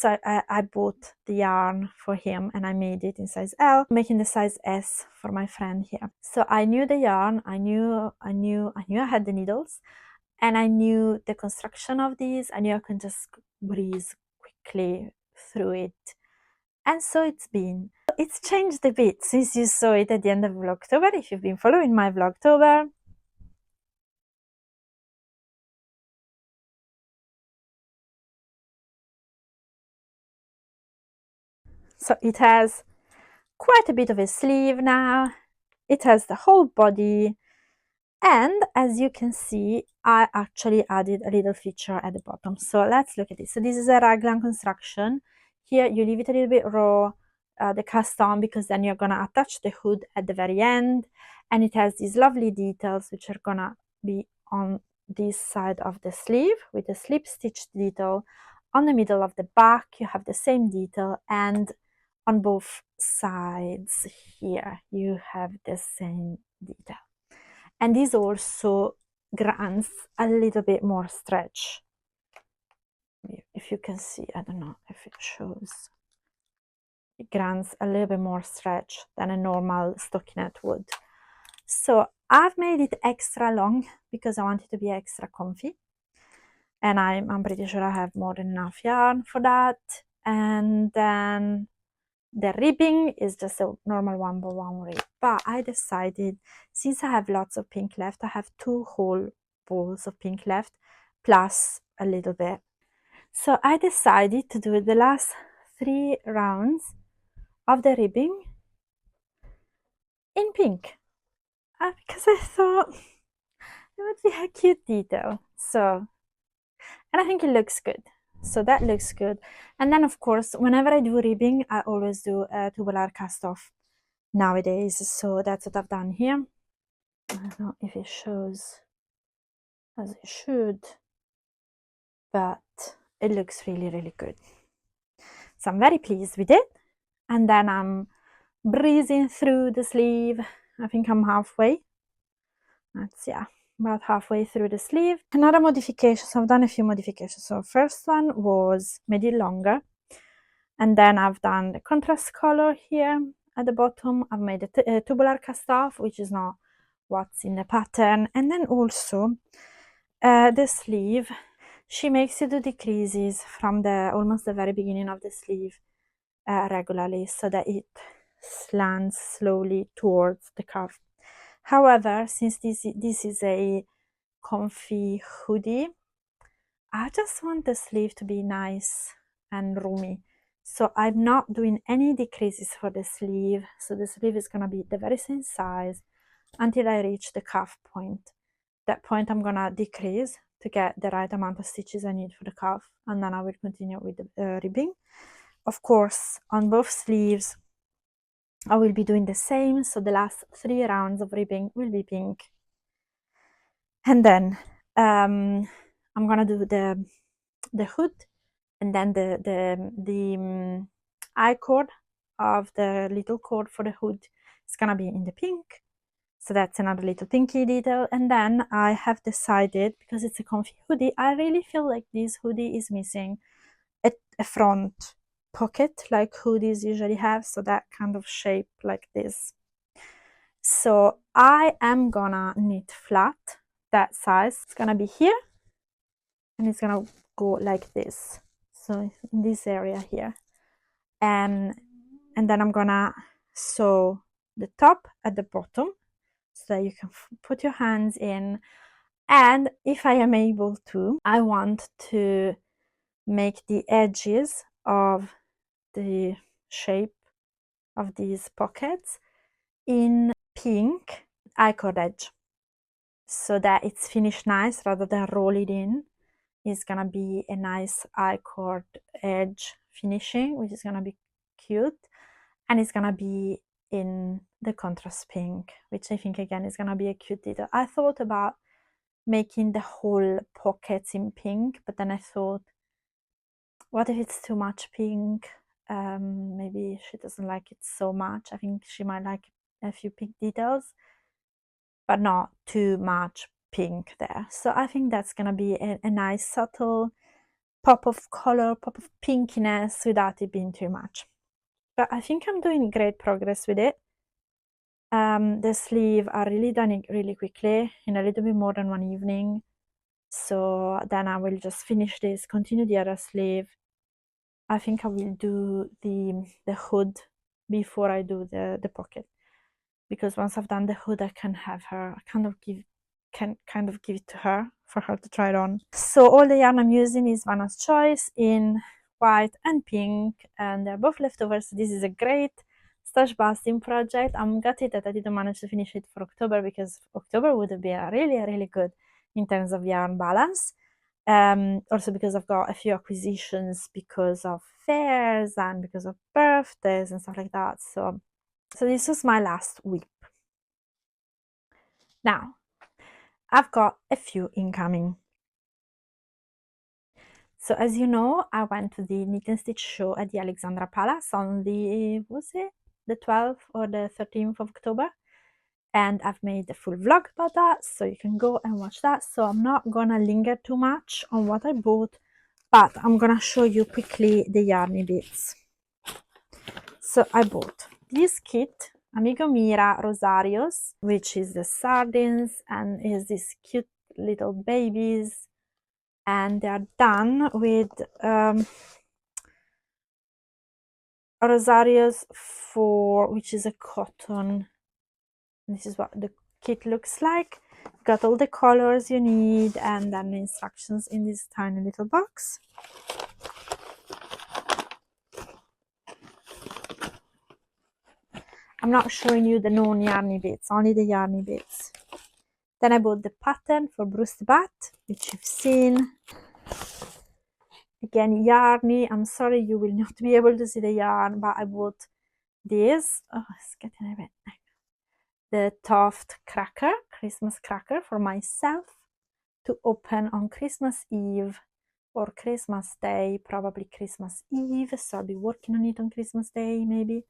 I bought the yarn for him, and I made it in size L, making the size S for my friend here. So I knew the yarn, I knew I had the needles, and I knew the construction of these. I knew I could just breeze quickly through it. And so it's changed a bit since you saw it at the end of Vlogtober, if you've been following my Vlogtober. So it has quite a bit of a sleeve now. It has the whole body. And as you can see, I actually added a little feature at the bottom. So let's look at this. So this is a raglan construction. Here you leave it a little bit raw, the cast on, because then you're gonna attach the hood at the very end. And it has these lovely details which are gonna be on this side of the sleeve with the slip stitch detail. On the middle of the back you have the same detail, and on both sides here you have the same detail. And this also grants a little bit more stretch. If you can see, I don't know if it shows. It grants a little bit more stretch than a normal stockinette would. So I've made it extra long because I want it to be extra comfy. And I'm pretty sure I have more than enough yarn for that. And then the ribbing is just a normal 1x1 rib, but I decided, since I have lots of pink left, I have 2 whole balls of pink left, plus a little bit. So I decided to do the last 3 rounds of the ribbing in pink, because I thought it would be a cute detail. So, and I think it looks good. So that looks good. And then of course, whenever I do ribbing, I always do a tubular cast off nowadays. So that's what I've done here. I don't know if it shows as it should, but it looks really, really good. So I'm very pleased with it. And then I'm breezing through the sleeve. I think I'm halfway. That's, yeah, about halfway through the sleeve. Another modification, so I've done a few modifications. So first one was made it longer, and then I've done the contrast color here at the bottom. I've made a tubular cast off, which is not what's in the pattern. And then also the sleeve, she makes you do decreases from the almost the very beginning of the sleeve regularly, so that it slants slowly towards the cuff. However, since this is a comfy hoodie, I just want the sleeve to be nice and roomy. So I'm not doing any decreases for the sleeve. So the sleeve is gonna be the very same size until I reach the cuff point. That point I'm gonna decrease to get the right amount of stitches I need for the cuff, and then I will continue with the ribbing. Of course, on both sleeves, I will be doing the same. So the last 3 rounds of ribbing will be pink. And then I'm gonna do the hood, and then the eye cord of the little cord for the hood is gonna be in the pink. So that's another little pinky detail. And then I have decided, because it's a comfy hoodie, I really feel like this hoodie is missing a front pocket like hoodies usually have, so that kind of shape like this. So I am gonna knit flat that size. It's gonna be here, and it's gonna go like this, so in this area here. And then I'm gonna sew the top at the bottom so that you can put your hands in. And if I am able to, I want to make the edges of the shape of these pockets in pink I-cord edge, so that it's finished nice rather than roll it in. It's gonna be a nice I-cord edge finishing, which is gonna be cute, and it's gonna be in the contrast pink, which I think again is gonna be a cute detail. I thought about making the whole pockets in pink, but then I thought, what if it's too much pink? Maybe she doesn't like it so much. I think she might like a few pink details, but not too much pink there. So I think that's gonna be a nice subtle pop of color, pop of pinkiness without it being too much. But I think I'm doing great progress with it. The sleeve, I really done it really quickly in a little bit more than one evening. So then I will just finish this, continue the other sleeve. I think I will do the hood before I do the pocket, because once I've done the hood, I can have her kind of give it to her for her to try it on. So all the yarn I'm using is Vanna's Choice in white and pink, and they're both leftovers. So this is a great stash busting project. I'm gutted that I didn't manage to finish it for October, because October would have been really good in terms of yarn balance. Also because I've got a few acquisitions because of fairs and because of birthdays and stuff like that. So this was my last week. Now, I've got a few incoming. So as you know, I went to the Knit and Stitch show at the Alexandra Palace on the 12th or the 13th of October. And I've made a full vlog about that, so you can go and watch that. So I'm not gonna linger too much on what I bought, but I'm gonna show you quickly the yarny bits. So I bought this kit, Amigo Mira Rosarios, which is the sardines, and is these cute little babies, and they are done with Rosarios which is a cotton. This is what the kit looks like. Got all the colors you need, and then the instructions in this tiny little box. I'm not showing you the non-yarny bits, only the yarny bits. Then I bought the pattern for Bruce the Bat, which you've seen. Again, yarny. I'm sorry you will not be able to see the yarn, but I bought this. Oh, it's getting a bit. The TOFT cracker, Christmas cracker for myself to open on Christmas Eve or Christmas Day, probably Christmas Eve. So I'll be working on it on Christmas Day, maybe.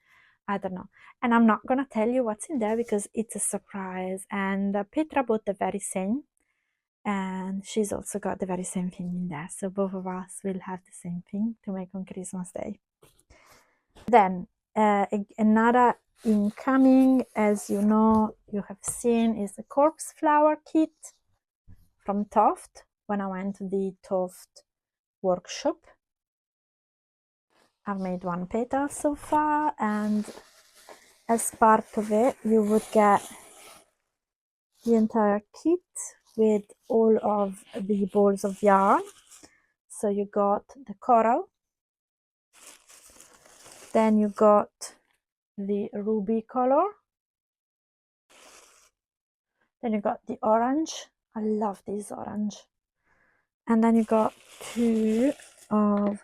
I don't know. And I'm not gonna tell you what's in there because it's a surprise. And Petra bought the very same. And she's also got the very same thing in there. So both of us will have the same thing to make on Christmas Day. Then another incoming, as you know, you have seen, is the corpse flower kit from TOFT when I went to the TOFT workshop. I've made one petal so far, and as part of it you would get the entire kit with all of the balls of yarn. So you got the coral, then you got the ruby color, then you got the orange. I love this orange. And then you got two of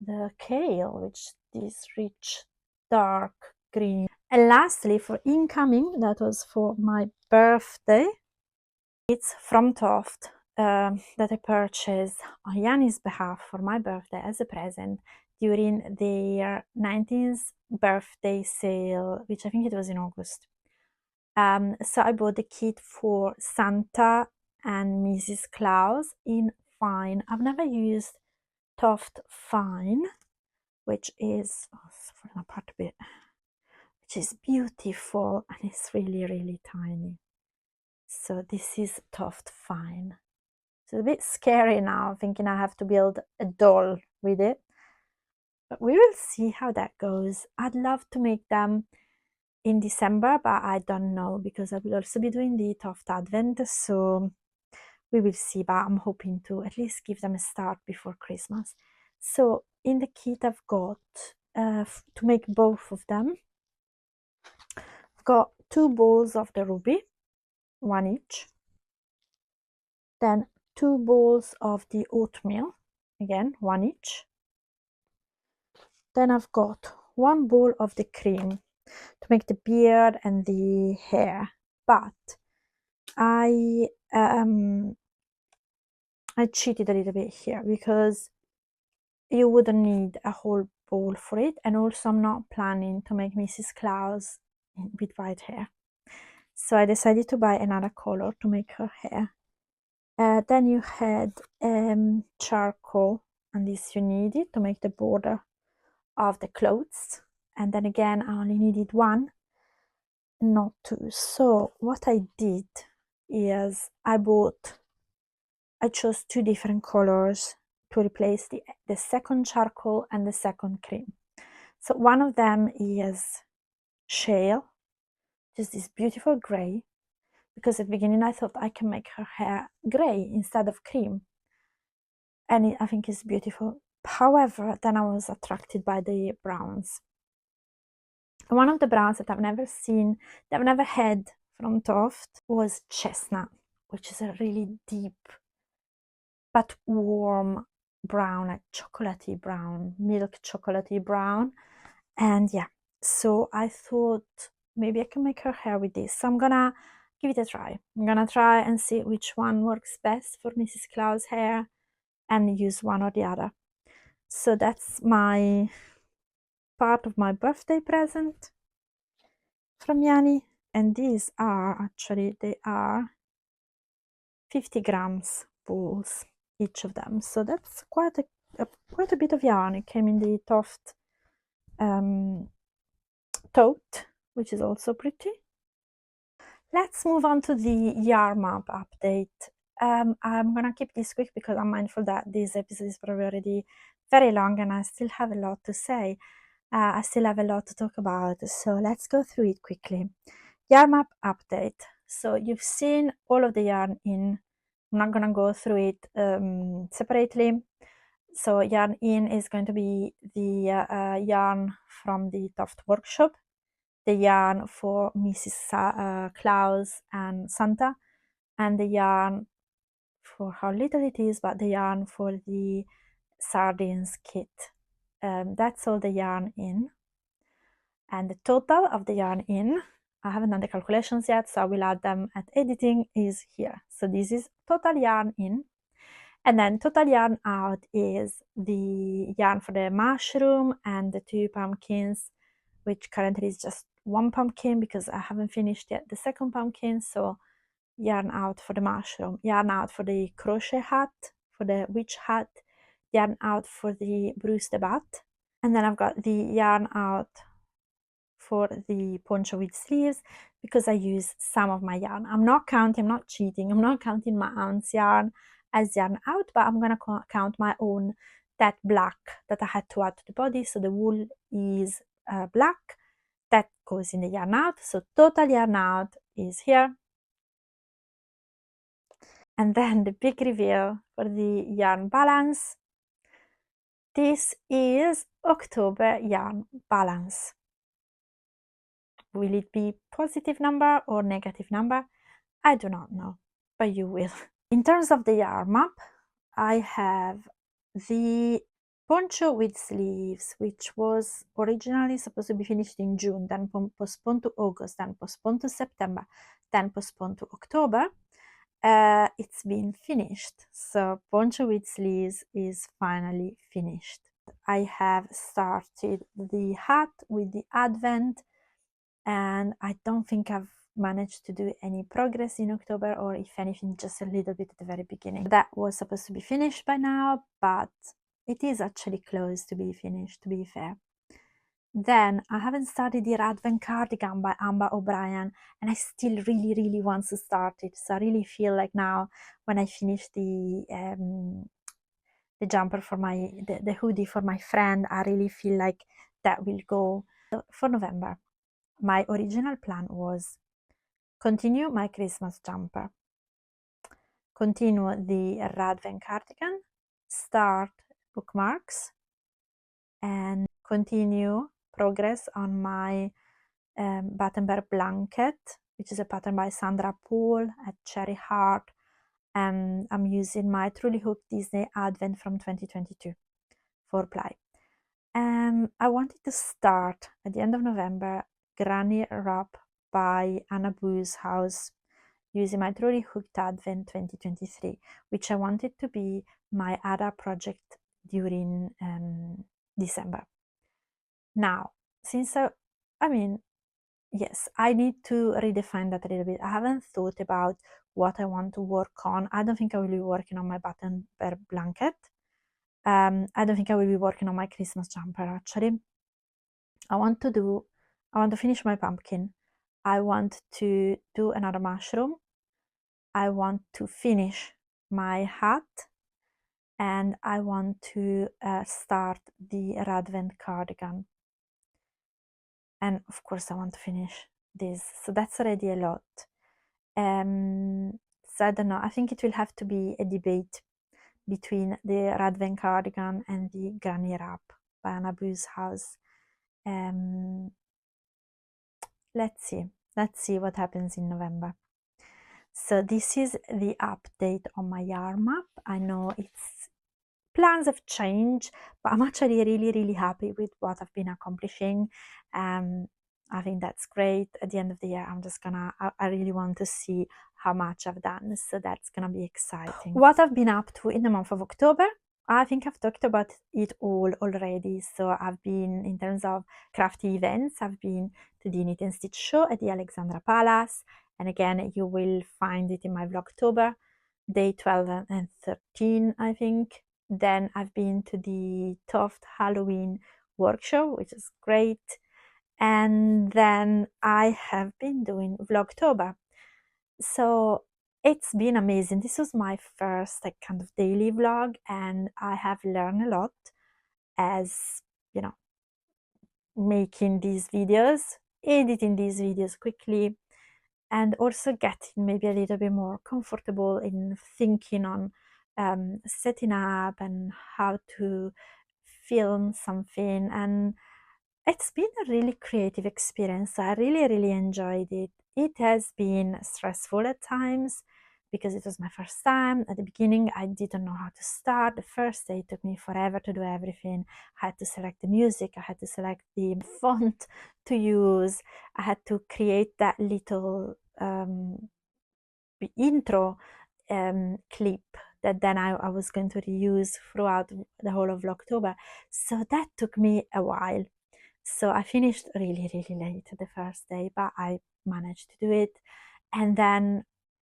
the kale, which is rich dark green. And lastly, for incoming, that was for my birthday, it's from TOFT that I purchased on Yanni's behalf for my birthday as a present during their 19th birthday sale, which I think it was in August. So I bought the kit for Santa and Mrs. Claus in fine. I've never used TOFT fine, which is, oh, it's falling apart a bit, which is beautiful and it's really, really tiny. So this is TOFT fine. It's a bit scary now, thinking I have to build a doll with it. But we will see how that goes. I'd love to make them in December, but I don't know because I will also be doing the TOFT Advent, so we will see, but I'm hoping to at least give them a start before Christmas. So in the kit I've got, to make both of them, I've got 2 balls of the ruby, 1 each, then 2 balls of the oatmeal, again 1 each, then I've got 1 ball of the cream to make the beard and the hair, but I cheated a little bit here because you wouldn't need a whole bowl for it, and also I'm not planning to make Mrs. Claus with white hair, so I decided to buy another color to make her hair. Then you had charcoal, and this you needed to make the border of the clothes, and then again I only needed 1, not 2. So what I did is I chose 2 different colors to replace the second charcoal and the second cream. So one of them is shale, just this beautiful gray, because at the beginning I thought I can make her hair gray instead of cream, and I think it's beautiful. However, then I was attracted by the browns. One of the browns that I've never seen, that I've never had from TOFT, was chestnut, which is a really deep but warm brown, like chocolatey brown, milk chocolatey brown. And yeah, so I thought maybe I can make her hair with this. So I'm gonna give it a try. I'm gonna try and see which one works best for Mrs. Claus' hair and use one or the other. So that's my part of my birthday present from Yanni. And these are actually, they are 50 grams balls, each of them. So that's quite a bit of yarn. It came in the TOFT tote, which is also pretty. Let's move on to the Yarnmap update. I'm gonna keep this quick because I'm mindful that this episode is probably already very long and I still have a lot to say. I still have a lot to talk about, so let's go through it quickly. Yarnmap update. So you've seen all of the yarn in. I'm not gonna go through it separately. So yarn in is going to be the yarn from the TOFT workshop, the yarn for Mrs. Claus and Santa, and the yarn for how little it is, but the yarn for the sardines kit. That's all the yarn in, and the total of the yarn in, I haven't done the calculations yet, so I will add them at editing, is here. So this is total yarn in, and then total yarn out is the yarn for the mushroom and the 2 pumpkins, which currently is just 1 pumpkin because I haven't finished yet the 2nd pumpkin. So yarn out for the mushroom, yarn out for the crochet hat, for the witch hat, yarn out for the Bruce the Bat, and then I've got the yarn out for the poncho with sleeves because I use some of my yarn. I'm not counting, I'm not cheating, I'm not counting my aunt's yarn as yarn out, but I'm gonna count my own, that black that I had to add to the body. So the wool is black, that goes in the yarn out. So total yarn out is here. And then the big reveal for the yarn balance. This is October yarn balance. Will it be positive number or negative number? I do not know, but you will. In terms of the yarn map, I have the poncho with sleeves, which was originally supposed to be finished in June, then postponed to August, then postponed to September, then postponed to October. It's been finished. So poncho with sleeves is finally finished. I have started the hat with the advent, and I don't think I've managed to do any progress in October, or if anything, just a little bit at the very beginning. That was supposed to be finished by now, but it is actually close to be finished, to be fair. Then I haven't started the Advent cardigan by Amber O'Brien, and I still really want to start it. So I really feel like now, when I finish the jumper for the hoodie for my friend, I really feel like that will go. For November, my original plan was continue my Christmas jumper, continue the Advent cardigan, start bookmarks, and continue progress on my Battenberg blanket, which is a pattern by Sandra Poole at Cherry Heart, and I'm using my Truly Hooked Disney Advent from 2022 for ply. I wanted to start at the end of November Granny Wrap by Anna Boo's House using my Truly Hooked Advent 2023, which I wanted to be my Ada project during December. Now, since yes, I need to redefine that a little bit. I haven't thought about what I want to work on. I don't think I will be working on my Battenberg blanket. I don't think I will be working on my Christmas jumper, actually. I want to finish my pumpkin. I want to do another mushroom. I want to finish my hat. And I want to start the Advent cardigan. And of course I want to finish this. So that's already a lot. So I don't know, I think it will have to be a debate between the Advent cardigan and the Granny Wrap by Anna Boo's House. Let's see what happens in November. So this is the update on my yarn map. I know plans have changed, but I'm actually really happy with what I've been accomplishing. I think that's great. At the end of the year, I really want to see how much I've done, so that's gonna be exciting. What I've been up to in the month of October, I think I've talked about it all already. So I've been, in terms of crafty events, I've been to the Knit and Stitch show at the Alexandra Palace, and again, you will find it in my Vlogtober, day 12 and 13, I think. Then I've been to the TOFT Halloween workshop, which is great. And then I have been doing Vlogtober. So it's been amazing. This was my first kind of daily vlog, and I have learned a lot as, making these videos, editing these videos quickly, and also getting maybe a little bit more comfortable in thinking on setting up and how to film something. And it's been a really creative experience. I really enjoyed it. It has been stressful at times because it was my first time. At the beginning, I didn't know how to start. The first day took me forever to do everything. I had to select the music, I had to select the font to use, I had to create that little intro clip that then I was going to reuse throughout the whole of October. So that took me a while. So I finished really, really late the first day, but I managed to do it. And then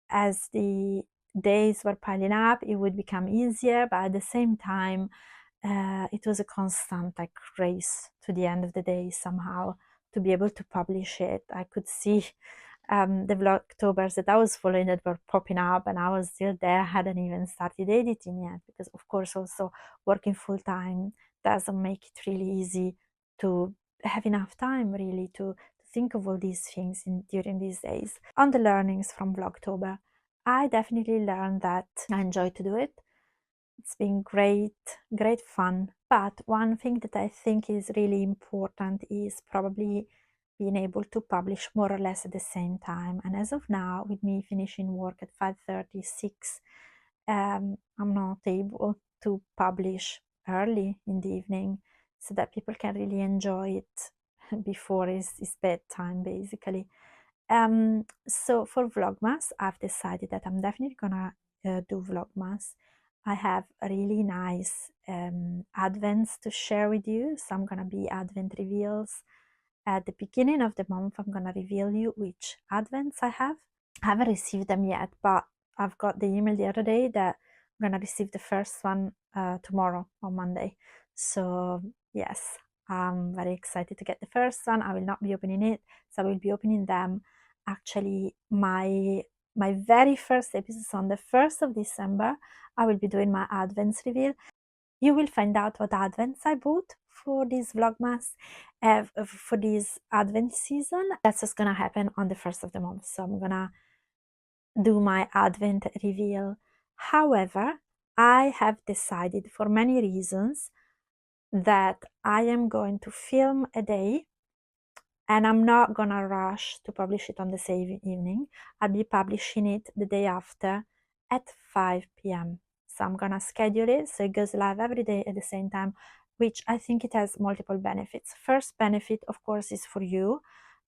as the days were piling up, it would become easier, but at the same time, it was a constant like race to the end of the day somehow to be able to publish it. I could see the Vlogtobers that I was following that were popping up, and I was still there, hadn't even started editing yet, because of course also working full time doesn't make it really easy to have enough time really to think of all these things during these days. On the learnings from Vlogtober, I definitely learned that I enjoy to do it. It's been great fun. But one thing that I think is really important is probably being able to publish more or less at the same time. And as of now, with me finishing work at 5:36, I'm not able to publish early in the evening so that people can really enjoy it before it's bedtime, basically. So for Vlogmas, I've decided that I'm definitely gonna do Vlogmas. I have really nice advents to share with you. So I'm gonna be advent reveals. At the beginning of the month, I'm gonna reveal you which advents I have. I haven't received them yet, but I've got the email the other day that I'm gonna receive the first one tomorrow on Monday. So yes, I'm very excited to get the first one. I will not be opening it, so I will be opening them. Actually, my very first episode on the 1st of December, I will be doing my advents reveal. You will find out what advents I bought for this Vlogmas, for this advent season. That's what's gonna happen on the 1st of the month. So I'm gonna do my advent reveal. However, I have decided for many reasons that I am going to film a day and I'm not gonna rush to publish it on the same evening. I'll be publishing it the day after at 5 p.m. So I'm gonna schedule it so it goes live every day at the same time, which I think it has multiple benefits. First benefit, of course, is for you,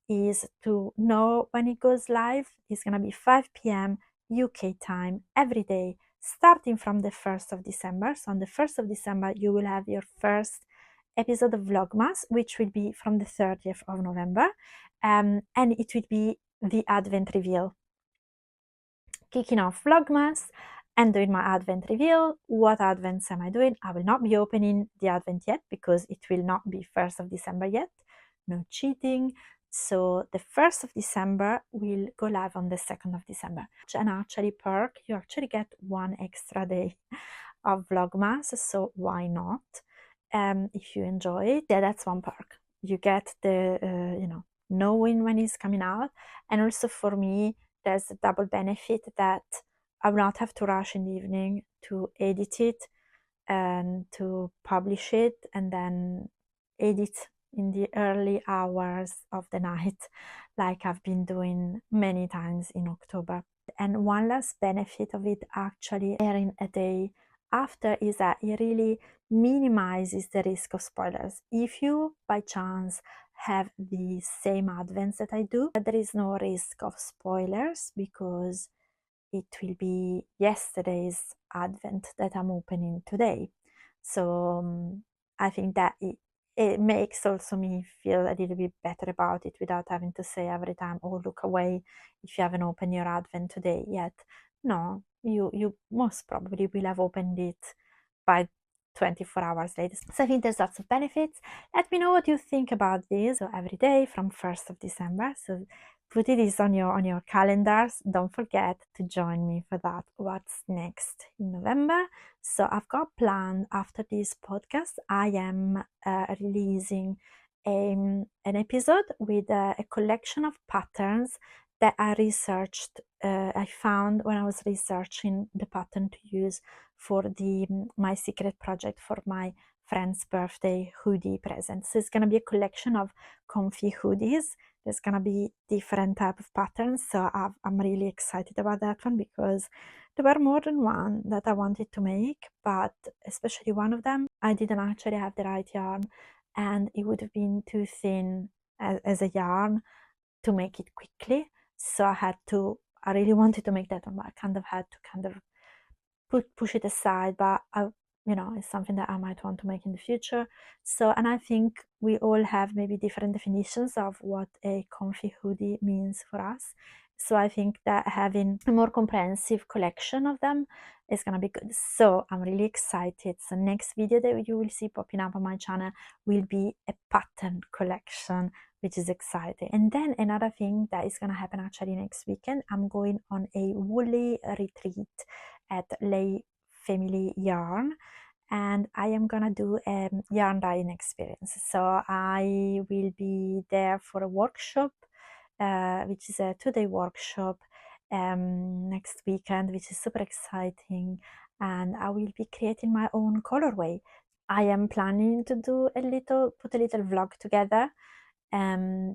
is to know when it goes live. It's gonna be 5 p.m. UK time every day, starting from the 1st of December. So on the 1st of December, you will have your first episode of Vlogmas, which will be from the 30th of November, and it will be the Advent reveal. Kicking off Vlogmas and doing my Advent reveal. What Advents am I doing? I will not be opening the Advent yet because it will not be 1st of December yet. No cheating. So the 1st of December will go live on the 2nd of December. And actually perk, you actually get one extra day of Vlogmas, so why not? If you enjoy it, yeah, that's one perk. You get the, knowing when it's coming out. And also for me, there's a double benefit that I will not have to rush in the evening to edit it and to publish it and then edit in the early hours of the night, like I've been doing many times in October. And one last benefit of it actually airing a day after is that it really minimizes the risk of spoilers. If you by chance have the same advents that I do, there is no risk of spoilers because it will be yesterday's advent that I'm opening today. So I think that it makes also me feel a little bit better about it without having to say every time, oh, look away if you haven't opened your advent today yet. No, you most probably will have opened it by 24 hours later. So I think there's lots of benefits. Let me know what you think about this. So every day from 1st of December. So put it on your calendars. Don't forget to join me for that. What's next in November? So I've got planned after this podcast, I am releasing an episode with a collection of patterns that I researched, I found when I was researching the pattern to use for my secret project for my friend's birthday hoodie present. So it's going to be a collection of comfy hoodies there's gonna be different type of patterns, so I'm really excited about that one because there were more than one that I wanted to make, but especially one of them I didn't actually have the right yarn, and it would have been too thin as a yarn to make it quickly. So I really wanted to make that one, but I kind of had to kind of push it aside, but it's something that I might want to make in the future. So, and I think we all have maybe different definitions of what a comfy hoodie means for us. So I think that having a more comprehensive collection of them is gonna be good. So I'm really excited. So next video that you will see popping up on my channel will be a pattern collection, which is exciting. And then another thing that is gonna happen actually next weekend, I'm going on a woolly retreat at Lay Family Yarn, and I am gonna do a yarn dyeing experience. So I will be there for a workshop, which is a 2-day workshop next weekend, which is super exciting, and I will be creating my own colorway. I am planning to put a little vlog together,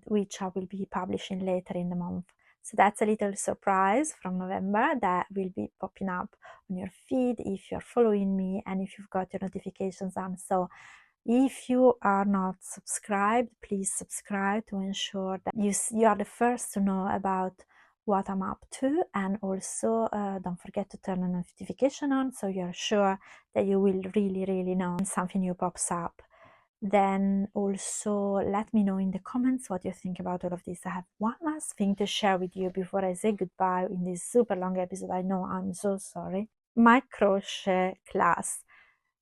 which I will be publishing later in the month. So that's a little surprise from November that will be popping up on your feed if you're following me and if you've got your notifications on. So if you are not subscribed, please subscribe to ensure that you are the first to know about what I'm up to, and also don't forget to turn the notification on so you're sure that you will really know when something new pops up. Then also let me know in the comments what you think about all of this. I have one last thing to share with you before I say goodbye in this super long episode. I know, I'm so sorry. My crochet class.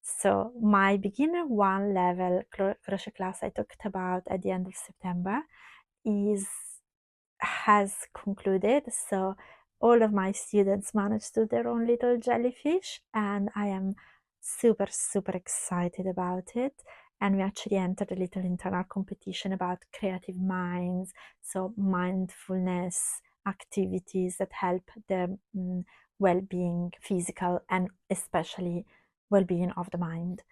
So my beginner 1 level crochet class I talked about at the end of September has concluded. So all of my students managed to do their own little jellyfish, and I am super excited about it. And we actually entered a little internal competition about creative minds, so mindfulness activities that help the well-being, physical and especially well-being of the mind.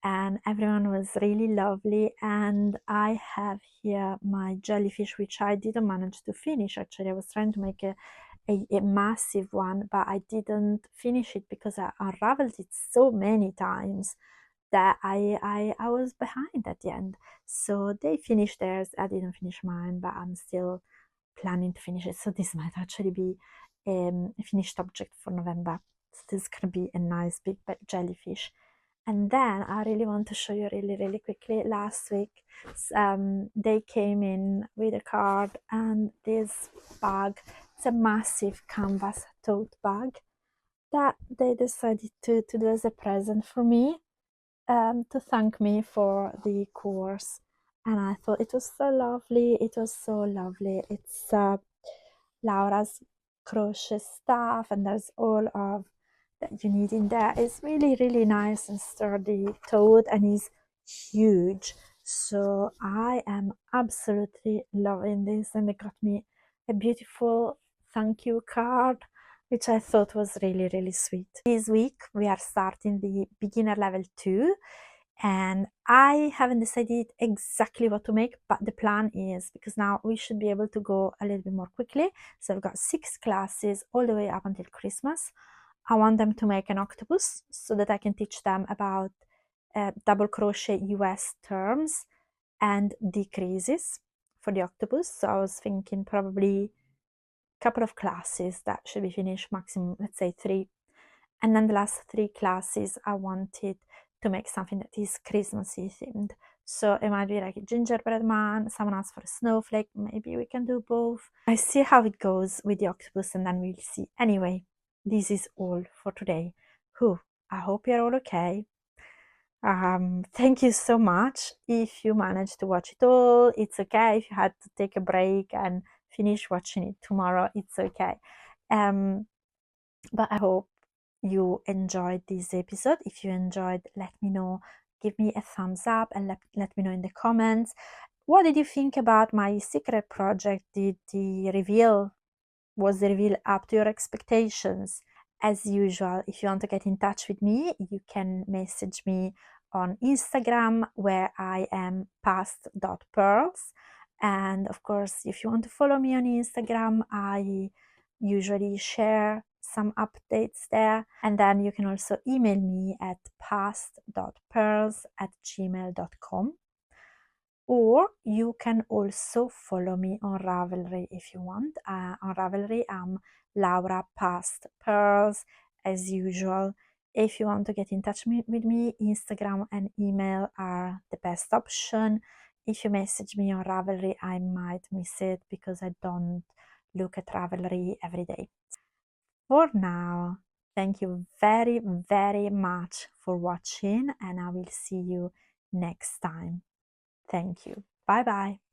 And everyone was really lovely, and I have here my jellyfish, which I didn't manage to finish. Actually, I was trying to make a massive one, but I didn't finish it because I unraveled it so many times that I was behind at the end. So they finished theirs, I didn't finish mine, but I'm still planning to finish it. So this might actually be a finished object for November. So this is gonna be a nice big jellyfish. And then I really want to show you really quickly. Last week they came in with a card and this bag. It's a massive canvas tote bag that they decided to do as a present for me, to thank me for the course. And I thought it was so lovely. It was so lovely. It's Laura's crochet stuff, and there's all of that you need in there. It's really nice and sturdy tote, and is huge. So I am absolutely loving this, and they got me a beautiful thank you card, which I thought was really sweet. This week we are starting the beginner level 2, and I haven't decided exactly what to make, but the plan is, because now we should be able to go a little bit more quickly. So I've got 6 classes all the way up until Christmas. I want them to make an octopus so that I can teach them about double crochet US terms and decreases for the octopus. So I was thinking probably a couple of classes that should be finished, maximum, let's say 3. And then the last 3 classes I wanted to make something that is Christmassy themed. So it might be like a gingerbread man, someone asked for a snowflake, maybe we can do both. I see how it goes with the octopus, and then we'll see. Anyway, this is all for today. I hope you're all okay. Thank you so much. If you managed to watch it all, it's okay. If you had to take a break and finish watching it tomorrow, it's okay. But I hope you enjoyed this episode. If you enjoyed, let me know. Give me a thumbs up and let me know in the comments. What did you think about my secret project? Was the reveal up to your expectations? As usual, if you want to get in touch with me, you can message me on Instagram, where I am past.pearls, And of course, if you want to follow me on Instagram, I usually share some updates there. And then you can also email me at past.pearls@gmail.com. Or you can also follow me on Ravelry if you want. On Ravelry, I'm Laura Past Pearls as usual. If you want to get in touch with me, Instagram and email are the best option. If you message me on Ravelry, I might miss it because I don't look at Ravelry every day. For now, thank you very, very much for watching, and I will see you next time. Thank you. Bye bye.